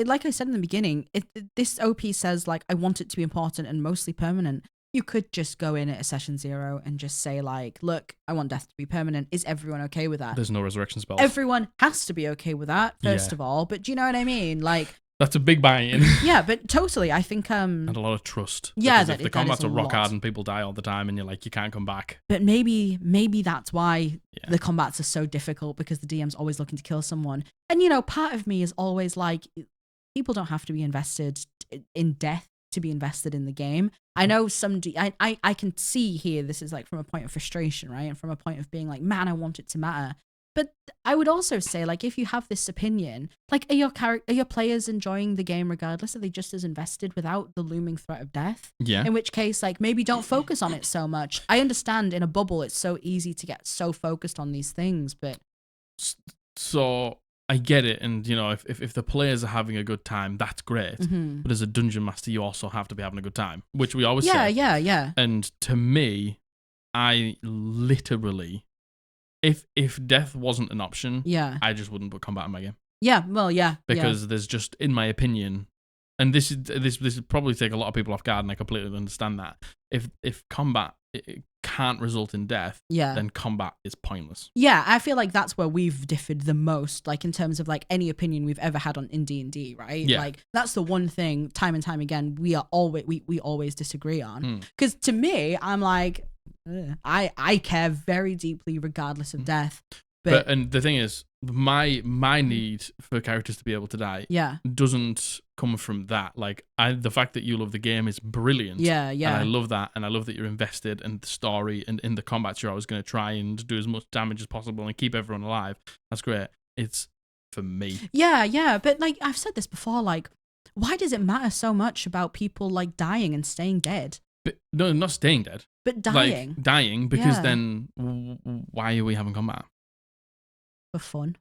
like I said in the beginning, this OP says, like, I want it to be important and mostly permanent. You could just go in at a session 0 and just say, like, look, I want death to be permanent. Is everyone okay with that? There's no resurrection spells. Everyone has to be okay with that, first of all. But do you know what I mean? Like, that's a big buy-in. Yeah, but totally. I think and a lot of trust. Yeah, because if the combat's a rock hard and people die all the time, and you're like, you can't come back. But maybe that's why the combats are so difficult, because the DM's always looking to kill someone. And part of me is always like, people don't have to be invested in death to be invested in the game. I know I can see here, this is like from a point of frustration, right? And from a point of being like, man, I want it to matter. But I would also say, like, if you have this opinion, like, are your players enjoying the game regardless? Are they just as invested without the looming threat of death? Yeah. In which case, like, maybe don't focus on it so much. I understand in a bubble, it's so easy to get so focused on these things, but... So I get it. And, you know, if the players are having a good time, that's great. Mm-hmm. But as a dungeon master, you also have to be having a good time, which we always say. Yeah. And to me, I literally... If death wasn't an option, I just wouldn't put combat in my game. Yeah, well, yeah. Because there's just, in my opinion, and this would probably take a lot of people off guard, and I completely understand that. If combat it can't result in death, then combat is pointless. Yeah, I feel like that's where we've differed the most, like in terms of like any opinion we've ever had on in D&D, right? Yeah. Like that's the one thing time and time again we always disagree on. Because to me, I'm like, I care very deeply regardless of death. But and the thing is, my need for characters to be able to die doesn't come from that. Like the fact that you love the game is brilliant. Yeah. And I love that, and I love that you're invested in the story and in the combat. You're always going to try and do as much damage as possible and keep everyone alive. That's great. It's for me. Yeah. But like I've said this before, like why does it matter so much about people like dying and staying dead? But no, not staying dead. But dying. Like dying, because then why are we having combat? For fun.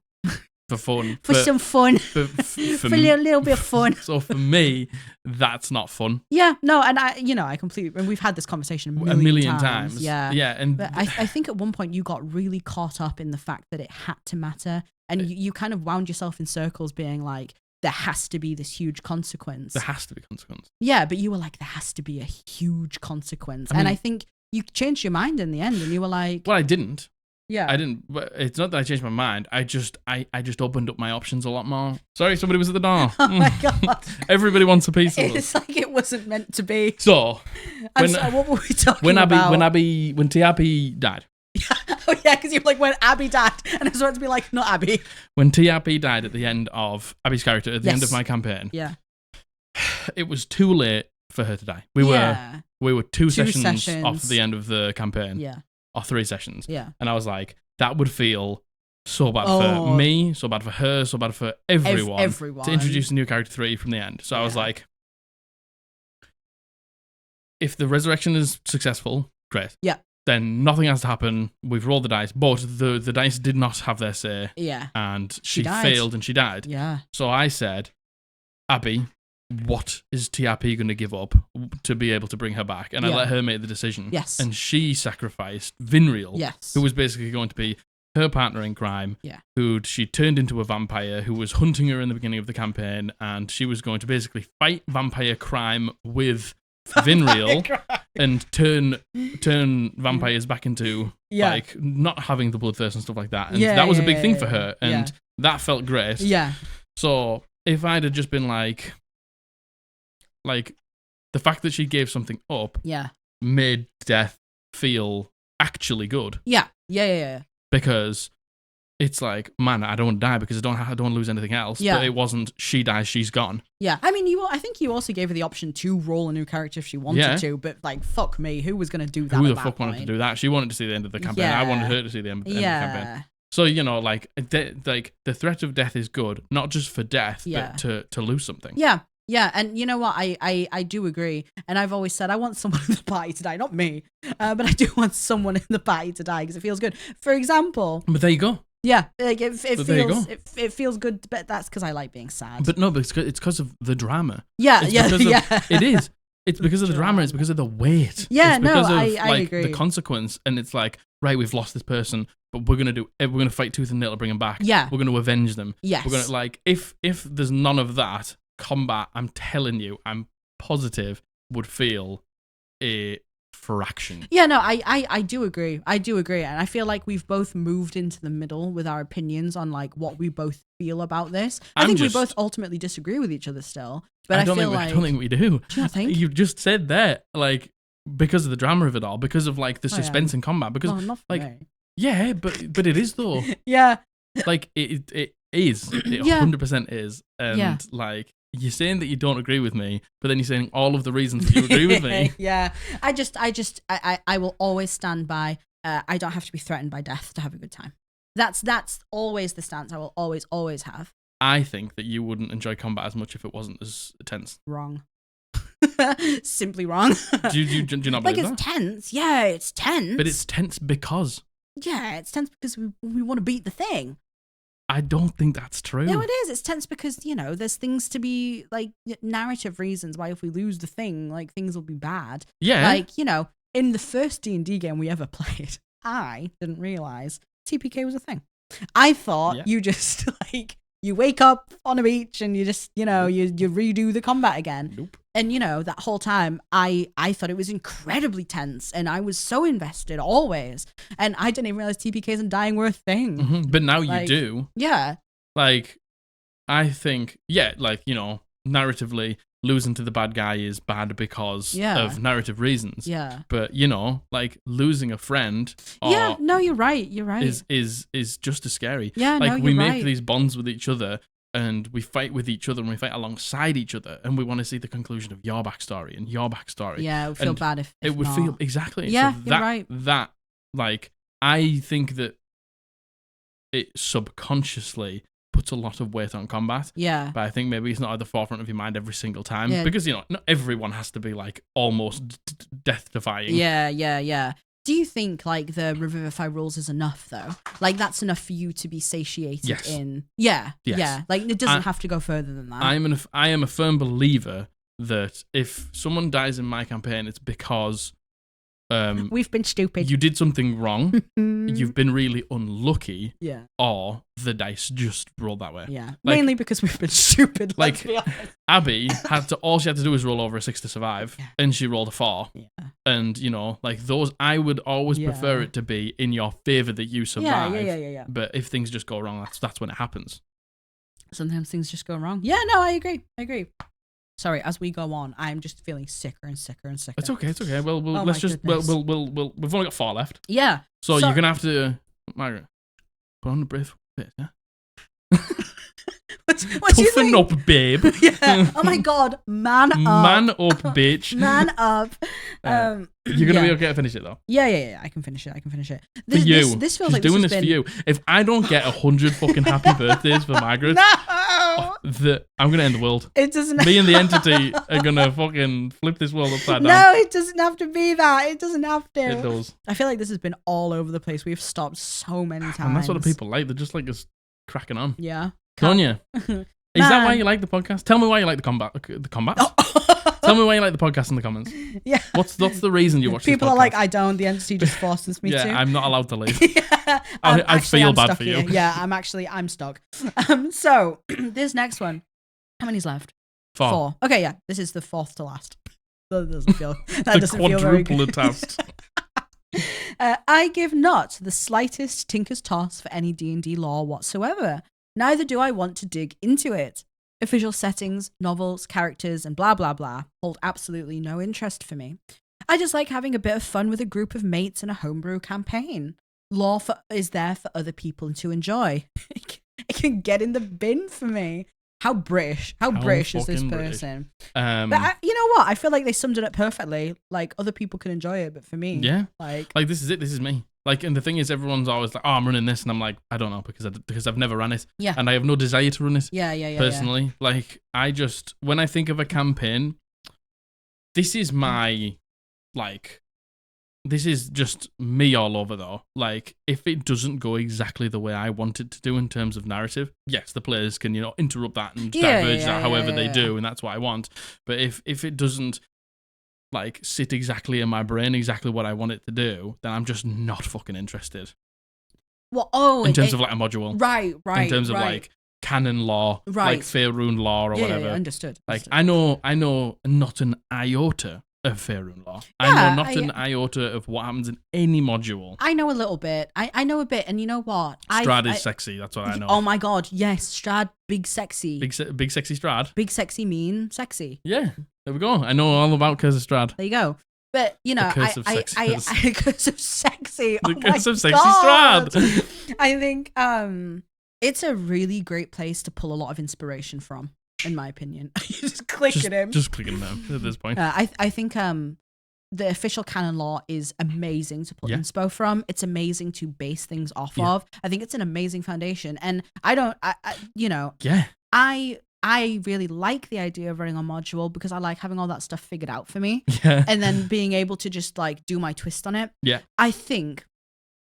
For fun. For some fun. For a little bit of fun. So for me, that's not fun. Yeah, no, and I completely, and we've had this conversation a million times. Yeah. And but I think at one point you got really caught up in the fact that it had to matter, and you kind of wound yourself in circles being like, there has to be this huge consequence. There has to be consequence. Yeah, but you were like, there has to be a huge consequence. And I think you changed your mind in the end, and you were like... Well, I didn't. Yeah. I didn't. It's not that I changed my mind. I just opened up my options a lot more. Sorry, somebody was at the door. Oh my God. Everybody wants a piece of us. It's like it wasn't meant to be. So, what were we talking about? When T. Abby died. Oh yeah, because you were like, when Abby died, and I was about to be like, not Abby. When T. Abby died at the end of Abby's character, at the end of my campaign, it was too late for her to die. We were two sessions off the end of the campaign. Yeah. Or 3 sessions. Yeah. And I was like, that would feel so bad for me, so bad for her, so bad for everyone. To introduce a new character 3 from the end. So I was like, if the resurrection is successful, great. Yeah. Then nothing has to happen. We've rolled the dice, but the dice did not have their say. Yeah. And she failed and she died. Yeah. So I said, Abby, what is TRP going to give up to be able to bring her back? And I let her make the decision. Yes. And she sacrificed Vinriel, yes, who was basically going to be her partner in crime, who she turned into a vampire, who was hunting her in the beginning of the campaign, and she was going to basically fight vampire crime with Vinriel and turn vampires back into like not having the bloodthirst and stuff like that. And that was a big thing for her, and that felt great. Yeah. So if I'd have just been like the fact that she gave something up made death feel actually good. Yeah. Because it's like, man, I don't want to die because I don't want to lose anything else. Yeah. But it wasn't, she dies, she's gone. Yeah. I mean, I think you also gave her the option to roll a new character if she wanted to, but like, fuck me, who was going to do that? Who the fuck wanted to do that? She wanted to see the end of the campaign. I wanted her to see the end of the campaign. So, like the threat of death is good, not just for death, but to lose something. Yeah. Yeah, and you know what? I do agree. And I've always said I want someone in the party to die. Not me, but I do want someone in the party to die because it feels good. For example... But there you go. Yeah, like it feels good, but that's because I like being sad. But no, but it's because of the drama. It is. It's because of the drama. It's because of the weight. Yeah, it's because I agree. The consequence, and it's like, right, we've lost this person, but we're gonna fight tooth and nail to bring them back. Yeah, we're gonna avenge them. Yes, we're gonna if there's none of that, combat, I'm telling you, I'm positive, would feel a fraction. Yeah, no, I do agree. And I feel like we've both moved into the middle with our opinions on like what we both feel about this. I think we both ultimately disagree with each other still. But I don't think we do. Do you not think? You just said that, like, because of the drama of it all, because of like the suspense in combat, because not for me. Yeah, but it is though. Yeah. Like it is. It 100% is. And like, you're saying that you don't agree with me, but then you're saying all of the reasons that you agree with me. Yeah. I will always stand by, I don't have to be threatened by death to have a good time. That's always the stance I will always have. I think that you wouldn't enjoy combat as much if it wasn't as tense. Wrong. Simply wrong. Do you not believe it's tense. Yeah, it's tense. But it's tense because. Yeah, it's tense because we want to beat the thing. I don't think that's true. No, it is. It's tense because, there's things to be, like, narrative reasons why if we lose the thing, like, things will be bad. Yeah. Like, in the first D&D game we ever played, I didn't realise TPK was a thing. I thought you just, like, you wake up on a beach and you just, you redo the combat again. Nope. And, that whole time, I thought it was incredibly tense and I was so invested always. And I didn't even realize TPKs and dying were a thing. Mm-hmm. But now you do. Yeah. Like, I think, narratively, losing to the bad guy is bad because of narrative reasons. Yeah. But, like, losing a friend. Yeah, no, you're right. You're right. Is just as scary. Yeah, like, no, you're we make right. these bonds with each other. And we fight with each other and we fight alongside each other. And we want to see the conclusion of your backstory and your backstory. Yeah, it would feel bad if it would not. feel exactly. Yeah, so you're right. That, like, I think that it subconsciously puts a lot of weight on combat. Yeah. But I think maybe it's not at the forefront of your mind every single time. Yeah. Because, not everyone has to be, like, almost death-defying. Yeah. Do you think, like, the Revivify rules is enough, though? Like, that's enough for you to be satiated in? Yeah. Yes. Yeah. Like, it doesn't have to go further than that. I am a firm believer that if someone dies in my campaign, it's because we've been stupid. You did something wrong. You've been really unlucky. Yeah. Or the dice just rolled that way. Yeah. Like, mainly because we've been stupid. Let's be honest. Abby all she had to do was roll over a 6 to survive, and she rolled a 4. Yeah. And like those, I would always prefer it to be in your favor that you survive. Yeah. But if things just go wrong, that's when it happens. Sometimes things just go wrong. Yeah. No, I agree. Sorry, as we go on, I'm just feeling sicker and sicker and sicker. It's okay. Well, let's just we'll we've only got 4 left. Yeah. So you're gonna have to, Margaret, put on the brave bit, yeah. Toughen up, babe. Yeah. Oh my God, man up. Man up, bitch. Man up. You're gonna be okay to finish it though. Yeah. I can finish it. For you. This feels She's like doing this for you. If I don't get 100 fucking happy birthdays for Margaret, I'm gonna end the world. It doesn't. Me and the entity are gonna fucking flip this world upside down. No, it doesn't have to be that. It doesn't have to. It does. I feel like this has been all over the place. We've stopped so many times. And that's what the people like. They're just like us cracking on. Yeah. Don't you? Is that why you like the podcast? Tell me why you like the combat. Tell me why you like the podcast in the comments. Yeah. What's the reason you watch this podcast? People are like, I don't. The entity just forces me to. Yeah, I'm not allowed to leave. Yeah, I feel bad for you. Yeah, I'm stuck. So this next one, how many's left? 4. Okay, yeah, this is the 4th to last. That doesn't feel. That doesn't feel very good. Test. I give not the slightest tinker's toss for any D&D lore whatsoever. Neither do I want to dig into it. Official settings, novels, characters, and blah blah blah hold absolutely no interest for me. I just like having a bit of fun with a group of mates in a homebrew campaign. Lore is there for other people to enjoy. It can get in the bin for me. How British is this person? But you know what? I feel like they summed it up perfectly. Like, other people can enjoy it, but for me, like this is it. This is me. Like, and the thing is, everyone's always like, "Oh, I'm running this," and I'm like, "I don't know," because I've never run it. Yeah. And I have no desire to run it. Yeah. Personally, like, I just, when I think of a campaign, this is my, like, this is just me all over though. Like, if it doesn't go exactly the way I want it to do in terms of narrative, yes, the players can, interrupt that and diverge that however they do, and that's what I want. But if it doesn't, like, sit exactly in my brain, exactly what I want it to do, then I'm just not fucking interested. Well, in terms of, like, a module. Right. In terms of, like, canon law, like Faerun law or whatever. Yeah, understood. Like, I know not an iota of Faerun law. I know not an iota of what happens in any module. I know a little bit. I know a bit, and you know what? Strad is sexy, that's what I know. Oh my God, yes, Strad, big sexy. Big sexy Strad. Big sexy mean sexy. Yeah, there we go. I know all about Curse of Strad. There you go. But, the curse of sexy. Curse of sexy Strad. I think it's a really great place to pull a lot of inspiration from, in my opinion. You just click at him. Just click at him at this point. I think the official canon lore is amazing to pull Yeah. inspo from. It's amazing to base things off Yeah. of. I think it's an amazing foundation. And Yeah. I really like the idea of running a module because I like having all that stuff figured out for me Yeah. and then being able to just like do my twist on it. Yeah. I think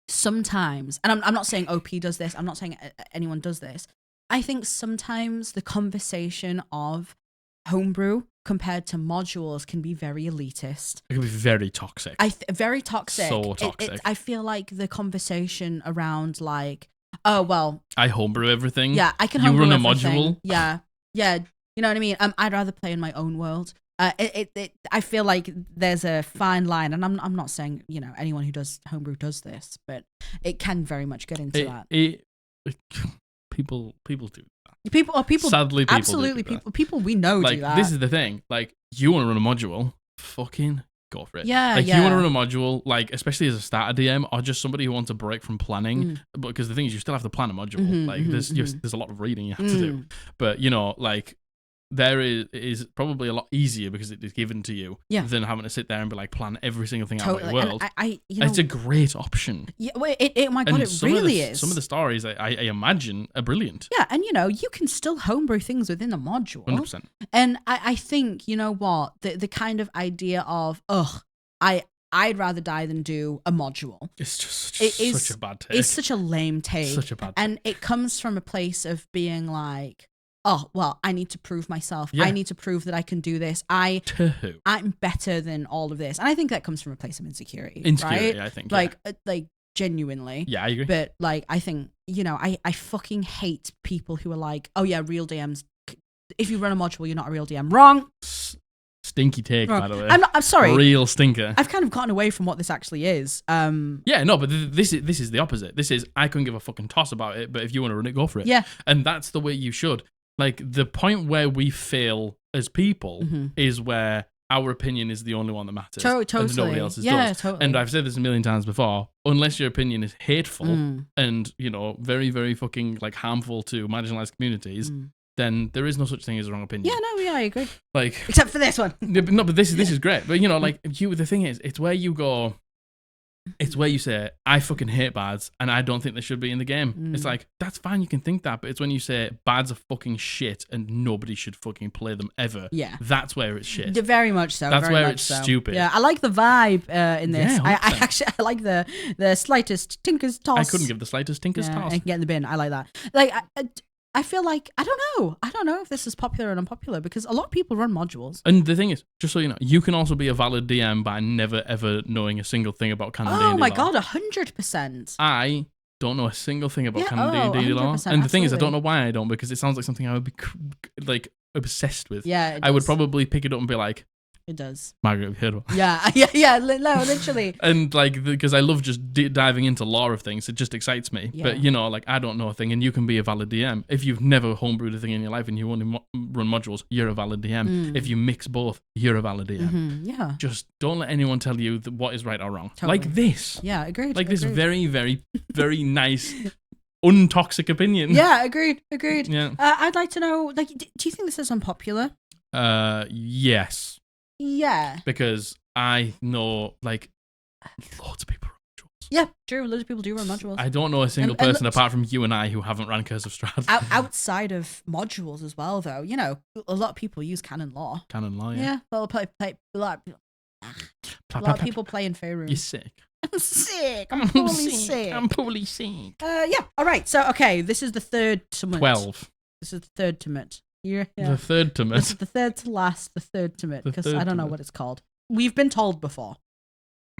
sometimes, and I'm not saying OP does this, I'm not saying anyone does this. I think sometimes the conversation of homebrew compared to modules can be very elitist. It can be very toxic. Very toxic. So toxic. I feel like the conversation around like, oh well, I homebrew everything. yeah, I can You homebrew run a everything. module. Yeah, you know what I mean. I'd rather play in my own world. I feel like there's a fine line, and I'm not saying anyone who does homebrew does this, but it can very much get into that. People do that. People. Sadly, people absolutely, do that. people we know Like do that. this is the thing. Like you want to run a module, fucking go for it. Yeah, like yeah. you want to run a module, like especially as a starter DM or just somebody who wants a break from planning. Because the thing is, you still have to plan a module. Like there's a lot of reading you have to do. But like there is probably a lot easier because it is given to you than having to sit there and be like plan every single thing out of your world. It's a great option. Yeah, oh my god, And it really is. Some of the stories I imagine are brilliant. Yeah, and you can still homebrew things within a module. 100%. And I think what the kind of idea of I'd rather die than do a module. It's just such a bad take. It's such a lame take. Such a bad take. And it comes from a place of being like, oh, well, I need to prove myself. Yeah. I need to prove that I can do this. I'm better than all of this. And I think that comes from a place of insecurity. Insecurity, right? I think. Like genuinely. Yeah, I agree. But like, I think, I fucking hate people who are like, oh yeah, real DMs. If you run a module, you're not a real DM. Wrong. Stinky take, by the way. I'm sorry. Real stinker. I've kind of gotten away from what this actually is. Yeah, no, but this is the opposite. This is I couldn't give a fucking toss about it, but if you want to run it, go for it. Yeah. And that's the way you should. Like the point where we fail as people is where our opinion is the only one that matters. Totally. And nobody else's does. Totally. And I've said this a million times before, unless your opinion is hateful and, very, very fucking like harmful to marginalized communities, then there is no such thing as a wrong opinion. Yeah, I agree. Like except for this one. No, but this is great. But the thing is, it's where you go. It's where you say, I fucking hate bards and I don't think they should be in the game. It's like, that's fine, you can think that, but it's when you say bards are fuking shit and nobody should fucking play them ever. Yeah. That's where it's shit. Very much so. That's very where much it's so. stupid. Yeah, I like the vibe in this. Yeah, I like the slightest tinker's toss. I couldn't give the slightest tinker's toss. And get in the bin. I like that. Like, I feel like, I don't know if this is popular or unpopular because a lot of people run modules. And the thing is, just so you know, you can also be a valid DM by never ever knowing a single thing about canon D&D Oh my lore. God, 100%. I don't know a single thing about canon D&D lore. 100%, And the thing is, I absolutely. don't know why I don't, because it sounds like something I would be like obsessed with. Yeah, I would probably pick it up and be like, it does. Margaret, have you heard of it? Yeah, no, literally. And like, because I love just diving into lore of things, it just excites me. Yeah. But like, I don't know a thing, and you can be a valid DM if you've never homebrewed a thing in your life and you only run modules. You're a valid DM. If you mix both, you're a valid DM. Yeah. Just don't let anyone tell you what is right or wrong. Totally. Like this. Yeah, agreed. Like this very, very, very nice, untoxic opinion. Yeah, agreed. Yeah. I'd like to know, like, do you think this is unpopular? Yes. Yeah. Because I know, like, loads of people run modules. Yeah, true. Loads of people do run modules. I don't know a single And person apart from you and I who haven't ran Curse of Strahd. Outside of modules as well, though, a lot of people use canon lore. Canon lore, yeah. Yeah, well, a lot of people play in Faerun. You're sick. I'm sick. I'm poorly sick. I'm poorly sick. Yeah. All right. So, okay, this is the third summit. 12. This is the third summit. Yeah. The third to This is the third to last, the third summit, because I don't know what it's called. We've been told before.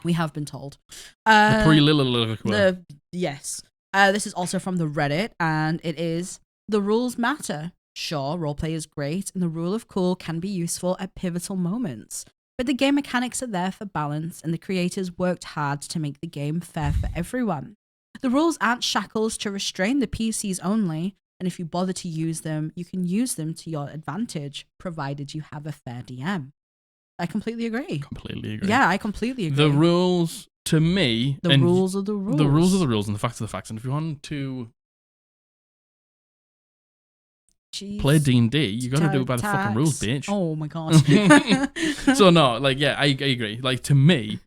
We have been told. The pre-Lilith. Yes. This is also from the Reddit, and it is, the rules matter. Sure, roleplay is great, and the rule of cool can be useful at pivotal moments. But the game mechanics are there for balance, and the creators worked hard to make the game fair for everyone. The rules aren't shackles to restrain the PCs only, and if you bother to use them, you can use them to your advantage, provided you have a fair DM. I completely agree. Completely agree. Yeah, I completely agree. The rules, to me... The rules are the rules. The rules are the rules, and the facts are the facts. And if you want to Jeez. Play D&D. You got to do it by the fucking rules, bitch. Oh my god. So no, like, yeah, I agree. Like, to me,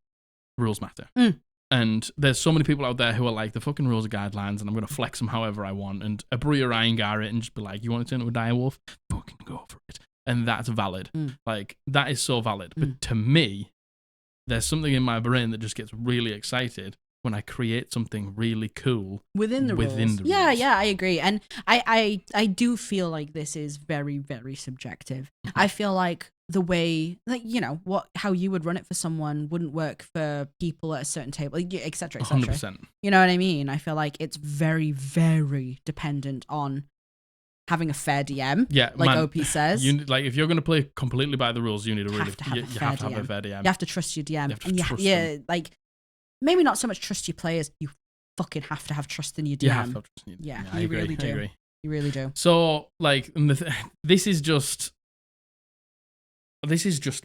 rules matter. And there's so many people out there who are like, the fucking rules are guidelines, and I'm going to flex them however I want, and Abri or Irongar it, and just be like, you want to turn into a direwolf? Fucking go for it. And that's valid. Like, that is so valid. But to me, there's something in my brain that just gets really excited when I create something really cool within the rules. Yeah, I agree. And I do feel like this is very, very subjective. I feel like the way, like, you know, how you would run it for someone wouldn't work for people at a certain table, et cetera, et cetera. 100%. You know what I mean? I feel like it's very, very dependent on having a fair DM. Yeah, like man, OP says. Like, if you're going to play completely by the rules, you need to really have to have a fair DM. You have to trust your DM. You have to trust them. Like, maybe not so much trust your players. You fucking have to have trust in your DM. You have to have trust in your DM. Yeah, you really do. I agree. You really do. So, like, this is just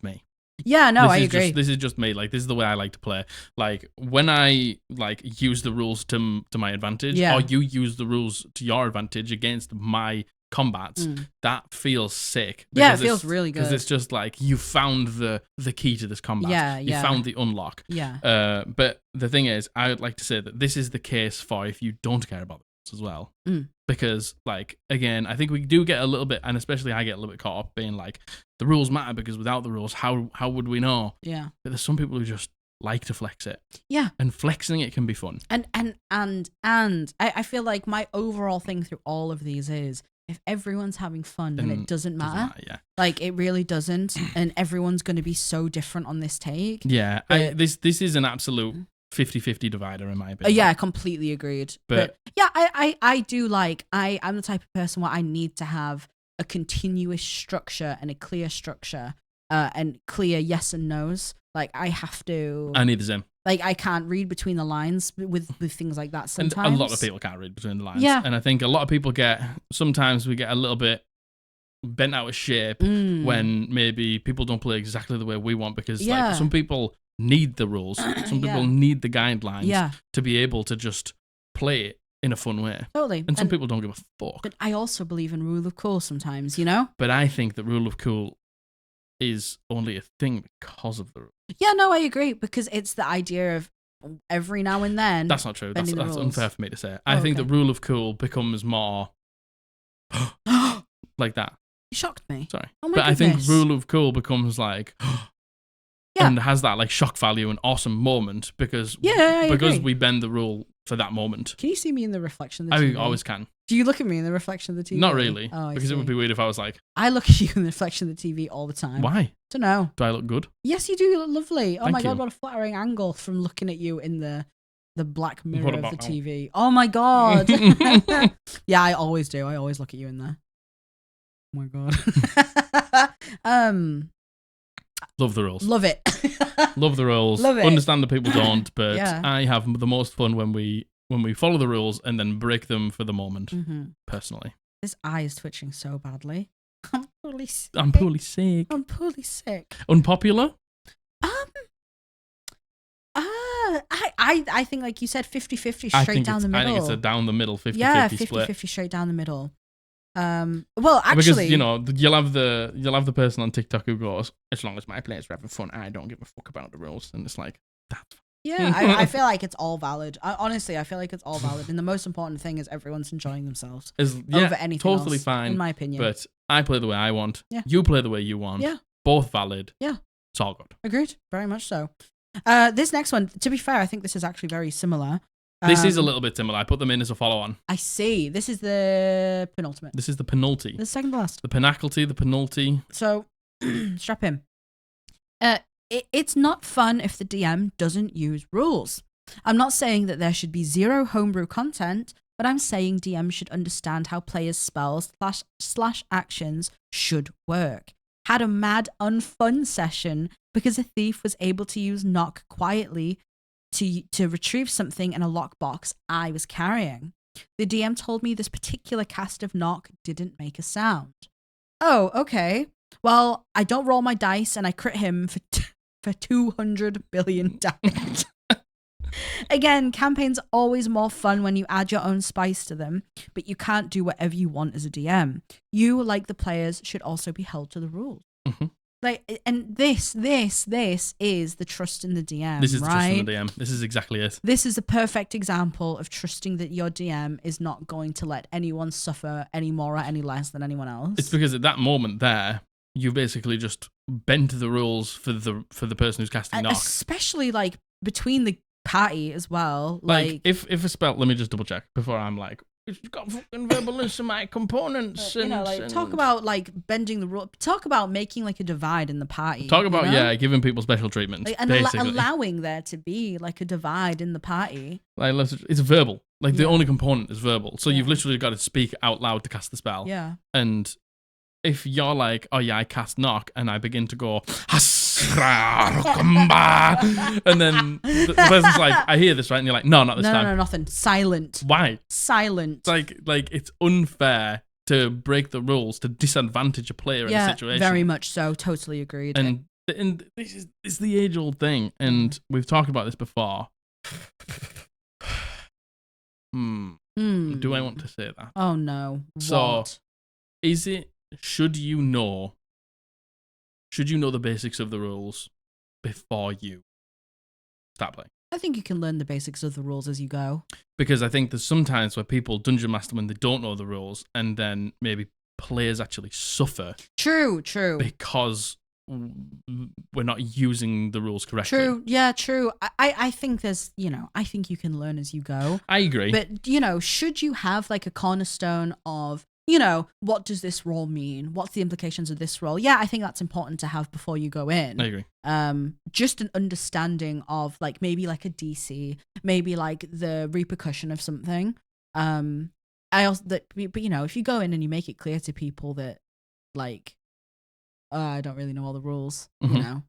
me. Yeah, no, I agree. This is just me. Like, this is the way I like to play. Like, when I like use the rules to my advantage, or you use the rules to your advantage against my combats, that feels sick. Yeah, it feels really good. Because it's just like, you found the key to this combat. Yeah, you found the unlock. Yeah. But the thing is, I would like to say that this is the case for if you don't care about the rules as well. Because, like, again, I think we do get a little bit, and especially I get a little bit caught up being like, the rules matter because without the rules, how would we know? Yeah. But there's some people who just like to flex it. Yeah. And flexing it can be fun. And I feel like my overall thing through all of these is, if everyone's having fun, then it doesn't matter. Yeah. Like, it really doesn't. And everyone's going to be so different on this take. Yeah. This is an absolute 50-50 divider in my opinion. Yeah, completely agreed. But yeah, I do like, I'm the type of person where I need to have a continuous structure and a clear structure and clear yes and no's. Like, I have to... I need the same. Like, I can't read between the lines with things like that sometimes. And a lot of people can't read between the lines. Yeah. And I think a lot of people sometimes we get a little bit bent out of shape when maybe people don't play exactly the way we want, because like, some people need the rules. Some people need the guidelines to be able to just play it in a fun way. Totally. And some people don't give a fuck. But I also believe in rule of cool sometimes, you know? But I think the rule of cool is only a thing because of the rules. Yeah, no, I agree, because it's the idea of every now and then. That's not true. That's unfair for me to say. I think the rule of cool becomes more like that. You shocked me. Sorry. Oh my goodness. I think rule of cool becomes like and has that like shock value and awesome moment because we bend the rule for that moment. Can you see me in the reflection of the TV? I always can. Do you look at me in the reflection of the TV? Not really, because it would be weird if I was like... I look at you in the reflection of the TV all the time. Why? Don't know. Do I look good? Yes, you do. You look lovely. Oh my God, what a flattering angle from looking at you in the black mirror of the TV. Oh my God. Yeah, I always do. I always look at you in there. Oh my God. Love the rules. Love it. Love the rules. Love it. Understand that people don't, but I have the most fun when we follow the rules and then break them for the moment, personally. This eye is twitching so badly. I'm poorly sick. I'm poorly sick. Unpopular? I think, like you said, 50-50 straight down the middle. I think it's a down the middle 50-50 split. 50-50 straight down the middle. Well, actually, because you know you'll have the person on TikTok who goes, as long as my players are having fun, I don't give a fuck about the rules, and it's like that's fine. Yeah, I feel like it's all valid. Honestly, I feel like it's all valid, and the most important thing is everyone's enjoying themselves over anything totally else, fine, in my opinion. But I play the way I want. Yeah. You play the way you want. Yeah. Both valid. Yeah. It's all good. Agreed. Very much so. This next one, to be fair, I think this is actually very similar. This is a little bit similar. I put them in as a follow-on. I see. This is the penultimate. This is the penulti. The second last. The penaclety, the penulti. So, strap in. It's not fun if the DM doesn't use rules. I'm not saying that there should be zero homebrew content, but I'm saying DM should understand how players' spells / actions should work. Had a mad unfun session because a thief was able to use knock quietly to retrieve something in a lockbox I was carrying. The DM told me this particular cast of knock didn't make a sound. Oh, okay. Well, I don't roll my dice and I crit him for 200 billion damage. Again, campaigns are always more fun when you add your own spice to them, but you can't do whatever you want as a DM. You, like the players, should also be held to the rules. Mm-hmm. Like, and this is the trust in the DM. This is the right? trust in the DM. This is exactly it. This is a perfect example of trusting that your DM is not going to let anyone suffer any more or any less than anyone else. It's because at that moment there, you basically just bent the rules for the person who's casting knock. Especially like between the party as well. Like if a spell, let me just double check before I'm like, it's got fucking verbal my components. Talk about like bending the rule. Talk about making like a divide in the party. Talk about giving people special treatment, like, and allowing there to be like a divide in the party. Like it's verbal. Like the only component is verbal. So you've literally got to speak out loud to cast the spell. Yeah. And if you're like, oh yeah, I cast knock, and I begin to go, and then the person's like, I hear this, right? And you're like, no, not this time. No, nothing. Silent. Why? Silent. Like it's unfair to break the rules to disadvantage a player in a situation. Very much so. Totally agreed. And this is the age-old thing, and we've talked about this before. Do I want to say that? Oh no. So, is it? Should you know the basics of the rules before you start playing? I think you can learn the basics of the rules as you go. Because I think there's some times where people dungeon master when they don't know the rules, and then maybe players actually suffer. True. Because we're not using the rules correctly. True. Yeah, true. I think there's, I think you can learn as you go. I agree. But, should you have like a cornerstone of, what does this role mean? What's the implications of this role? Yeah, I think that's important to have before you go in. I agree. Just an understanding of like maybe like a DC, maybe like the repercussion of something. But if you go in and you make it clear to people that like, I don't really know all the rules,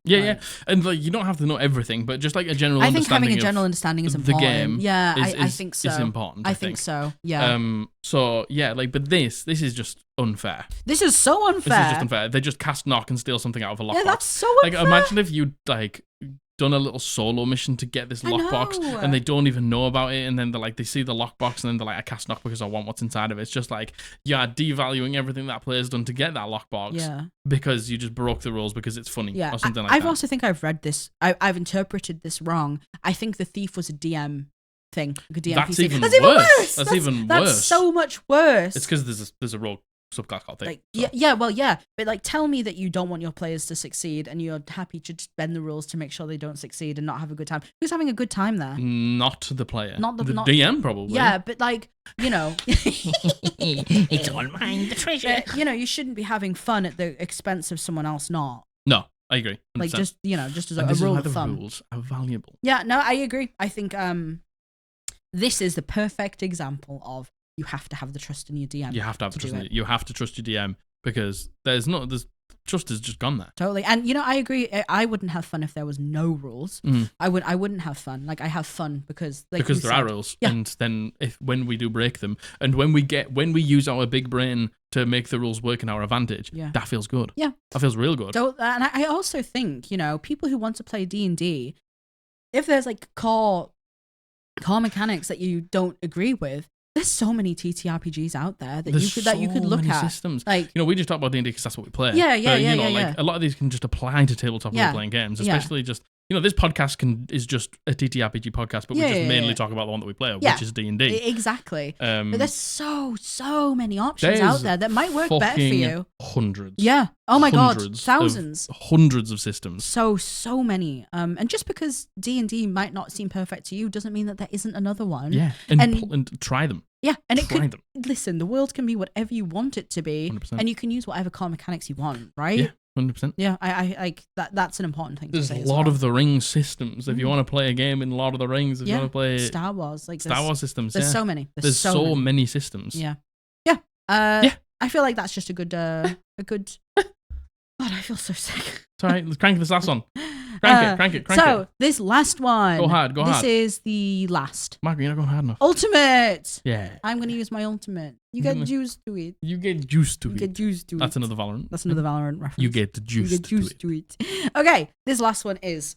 Yeah. And like, you don't have to know everything, but just like a general understanding. I think having a general understanding is important. The game. Yeah, I think so. It's important. I think so. Yeah. So yeah, like, but this is just unfair. This is so unfair. This is just unfair. They just cast knock and steal something out of a lockbox. Yeah, that's so unfair. Like, imagine if you like done a little solo mission to get this lockbox and they don't even know about it, and then they see the lockbox and then they're like, I cast knock because I want what's inside of it. It's just like, devaluing everything that player's done to get that lockbox because you just broke the rules because it's funny or something like that. I also think I've read this, I've interpreted this wrong. I think the thief was a DM thing. Like a DM That's PC. even That's worse. That's even worse. That's so much worse. It's because there's a role subclass called thief. But like, tell me that you don't want your players to succeed and you're happy to just bend the rules to make sure they don't succeed and not have a good time. Who's having a good time there? Not the player. Not the DM probably. Yeah, but like, it's all mine, the treasure. You shouldn't be having fun at the expense of someone else not. No, I agree. 100%. Like just as a rule of thumb. The rules are valuable. Yeah, no, I agree. I think this is the perfect example of you have to have the trust in your DM. You have to have trust in it. You have to trust your DM because there's trust is just gone there. Totally. And I agree. I wouldn't have fun if there was no rules. I wouldn't have fun. Like, I have fun because there are rules. Yeah. And then when we do break them and when we use our big brain to make the rules work in our advantage, that feels good. Yeah. That feels real good. And I also think, people who want to play D&D, if there's like core mechanics that you don't agree with, there's so many TTRPGs out there that you could look at. Systems. Like, we just talk about D&D because that's what we play. Yeah. Like a lot of these can just apply to tabletop role-playing games, especially just this podcast is just a TTRPG podcast, but we just mainly talk about the one that we play, which is D&D. Exactly. But there's so many options out there that might work better for you. Hundreds. Yeah. Oh my god, thousands. Hundreds of systems. So many. And just because D&D might not seem perfect to you doesn't mean that there isn't another one. Yeah. And try them. Yeah, and listen, the world can be whatever you want it to be, 100%. And you can use whatever core mechanics you want, right? Yeah. 100%. Yeah, I like that. That's an important thing. There's to say. There's Lord of the Rings systems. If you want to play a game in Lord of the Rings, if you want to play Star Wars, Star Wars systems, there's so many. There's so many systems. Yeah. I feel like that's just a good. God, I feel so sick. Sorry, let's crank this last one. Crank it. So this last one. Go hard. This is the last. Mark, you're not going hard enough. Ultimate. Yeah. I'm going to use my ultimate. You get juice to it. You get juice to it. That's another Valorant. That's another Valorant reference. You get juice to it. Okay, this last one is.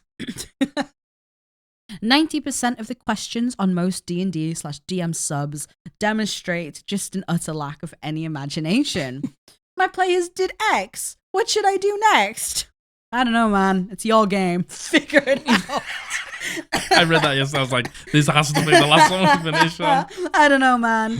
90% of the questions on most D&D/DM subs demonstrate just an utter lack of any imagination. My players did X. What should I do next? I don't know, man. It's your game. Figure it out. I read that yesterday. I was like, this has to be the last one we finish on. I don't know, man.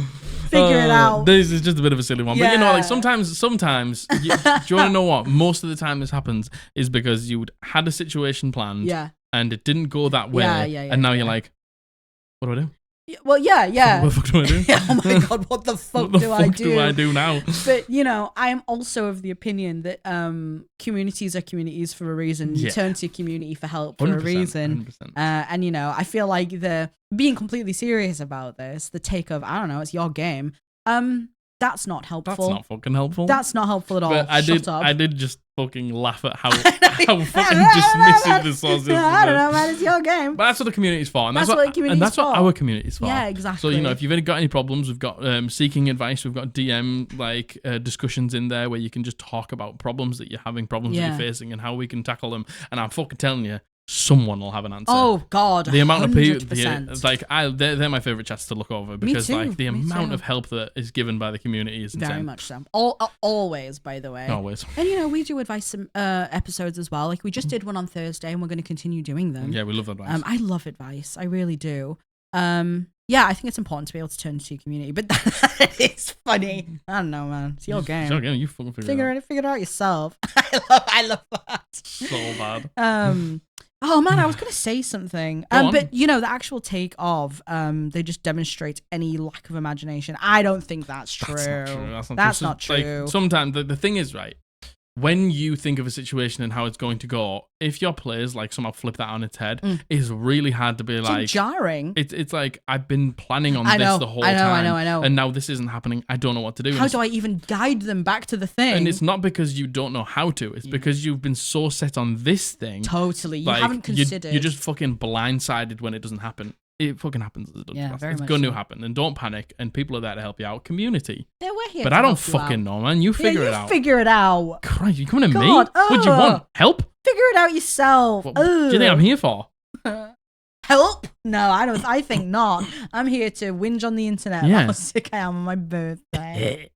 Figure it out. This is just a bit of a silly one. Yeah. But you know, like sometimes, do you want to know what? Most of the time this happens is because you had a situation planned and it didn't go that way. And now you're like, what do I do? Well, yeah. What the fuck do I do? Oh my God, what the fuck do I do? do I do now? But, you know, I am also of the opinion that communities are communities for a reason. You turn to your community for help for a reason. 100%. And, you know, I feel like being completely serious about this, the take of, I don't know, it's your game, that's not helpful. That's not fucking helpful. That's not helpful at all. But Shut up. I did just fucking laugh at how fucking dismissive this was. I don't know, man. It's your game. But that's what the community's for. And that's what our community's for. Yeah, exactly. So, you know, if you've got any problems, we've got seeking advice. We've got DM discussions in there where you can just talk about problems that you're having, problems that you're facing, and how we can tackle them. And I'm fucking telling you, someone will have an answer. Oh God, the amount 100%. of people, they're my favorite chats to look over because the amount of help that is given by the community is insane. Very much so. Always, by the way. Always. And you know, we do advice episodes as well. Like we just did one on Thursday, and we're going to continue doing them. Yeah, we love advice. I love advice. I really do. Yeah, I think it's important to be able to turn to your community, but that is funny. I don't know, man. It's your game. It's your game. You fucking figure it out yourself. I love that. So bad. Oh man, I was gonna say something, but you know, the actual take of they just demonstrate any lack of imagination. I don't think that's true. That's not true. Like, sometimes the thing is, right, when you think of a situation and how it's going to go, if your players like somehow flip that on its head, it's really hard to be like jarring. It's like I've been planning on this the whole time. I know. And now this isn't happening. I don't know what to do. How do I even guide them back to the thing? And it's not because you don't know how to. It's because you've been so set on this thing. Totally. You haven't considered. You're just fucking blindsided when it doesn't happen. It fucking happens as it does. Yeah, it's going to happen. And don't panic. And people are there to help you out. Community. Yeah, we're here. But I don't fucking know, man. You figure it out. Figure it out. Christ, you coming to me? What do you want? Help? Figure it out yourself. What do you think I'm here for? Help? No, I don't. I think not. I'm here to whinge on the internet about how sick I am on my birthday.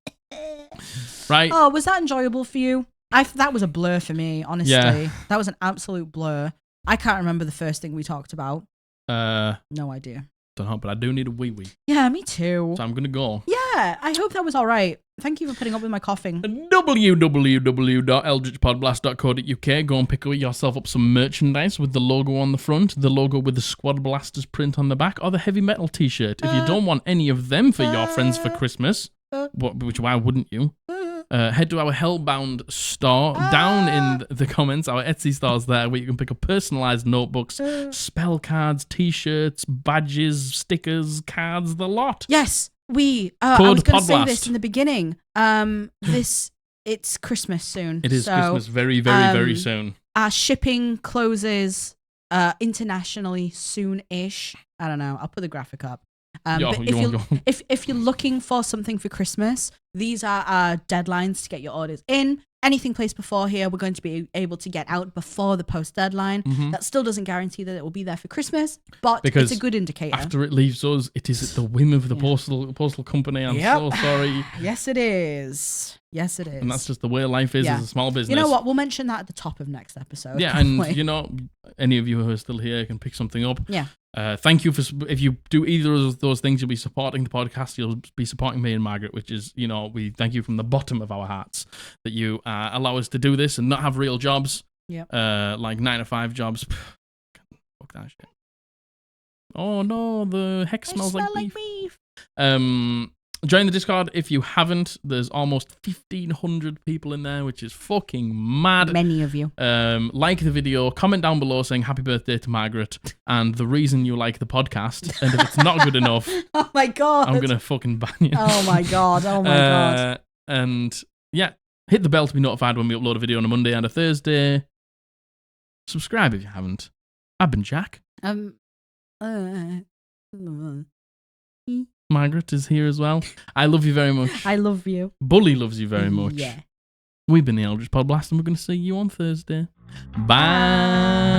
Right. Oh, was that enjoyable for you? That was a blur for me, honestly. Yeah. That was an absolute blur. I can't remember the first thing we talked about. No idea. Don't know, but I do need a wee-wee. Yeah, me too. So I'm going to go. Yeah, I hope that was all right. Thank you for putting up with my coughing. www.eldritchpodblast.co.uk. Go and pick yourself up some merchandise with the logo on the front, the logo with the Squad Blasters print on the back, or the Heavy Metal t-shirt. If you don't want any of them for your friends for Christmas, which why wouldn't you? Head to our Hellbound store. Down in the comments, our Etsy store's there where you can pick up personalized notebooks, spell cards, t-shirts, badges, stickers, cards, the lot. Yes, I was going to say this in the beginning. It's Christmas soon. It is Christmas very, very, very soon. Our shipping closes internationally soon-ish. I don't know. I'll put the graphic up. But if you're looking for something for Christmas, these are our deadlines to get your orders in. Anything placed before here, we're going to be able to get out before the post deadline. That still doesn't guarantee that it will be there for Christmas, but it's a good indicator. After it leaves us, it is at the whim of the postal company. I'm so sorry. Yes, it is. Yes, it is. And that's just the way life is as a small business. You know what? We'll mention that at the top of next episode. Yeah, and you know, any of you who are still here can pick something up. Yeah. Thank you if you do either of those things, you'll be supporting the podcast. You'll be supporting me and Margaret, which is, you know, we thank you from the bottom of our hearts that you allow us to do this and not have real jobs. Yeah. Like 9-to-5 jobs. Fuck that shit. Oh no, the heck smells like beef. Join the Discord if you haven't. There's almost 1,500 people in there, which is fucking mad. Many of you. Like the video, comment down below saying happy birthday to Margaret and the reason you like the podcast. And if it's not good enough, oh my God, I'm going to fucking ban you. Oh my God. God. And yeah, hit the bell to be notified when we upload a video on a Monday and a Thursday. Subscribe if you haven't. I've been Jack. Margaret is here as well. I love you very much. I love you. Bully loves you very much. Yeah. We've been the Eldritch Podblast and we're going to see you on Thursday. Bye.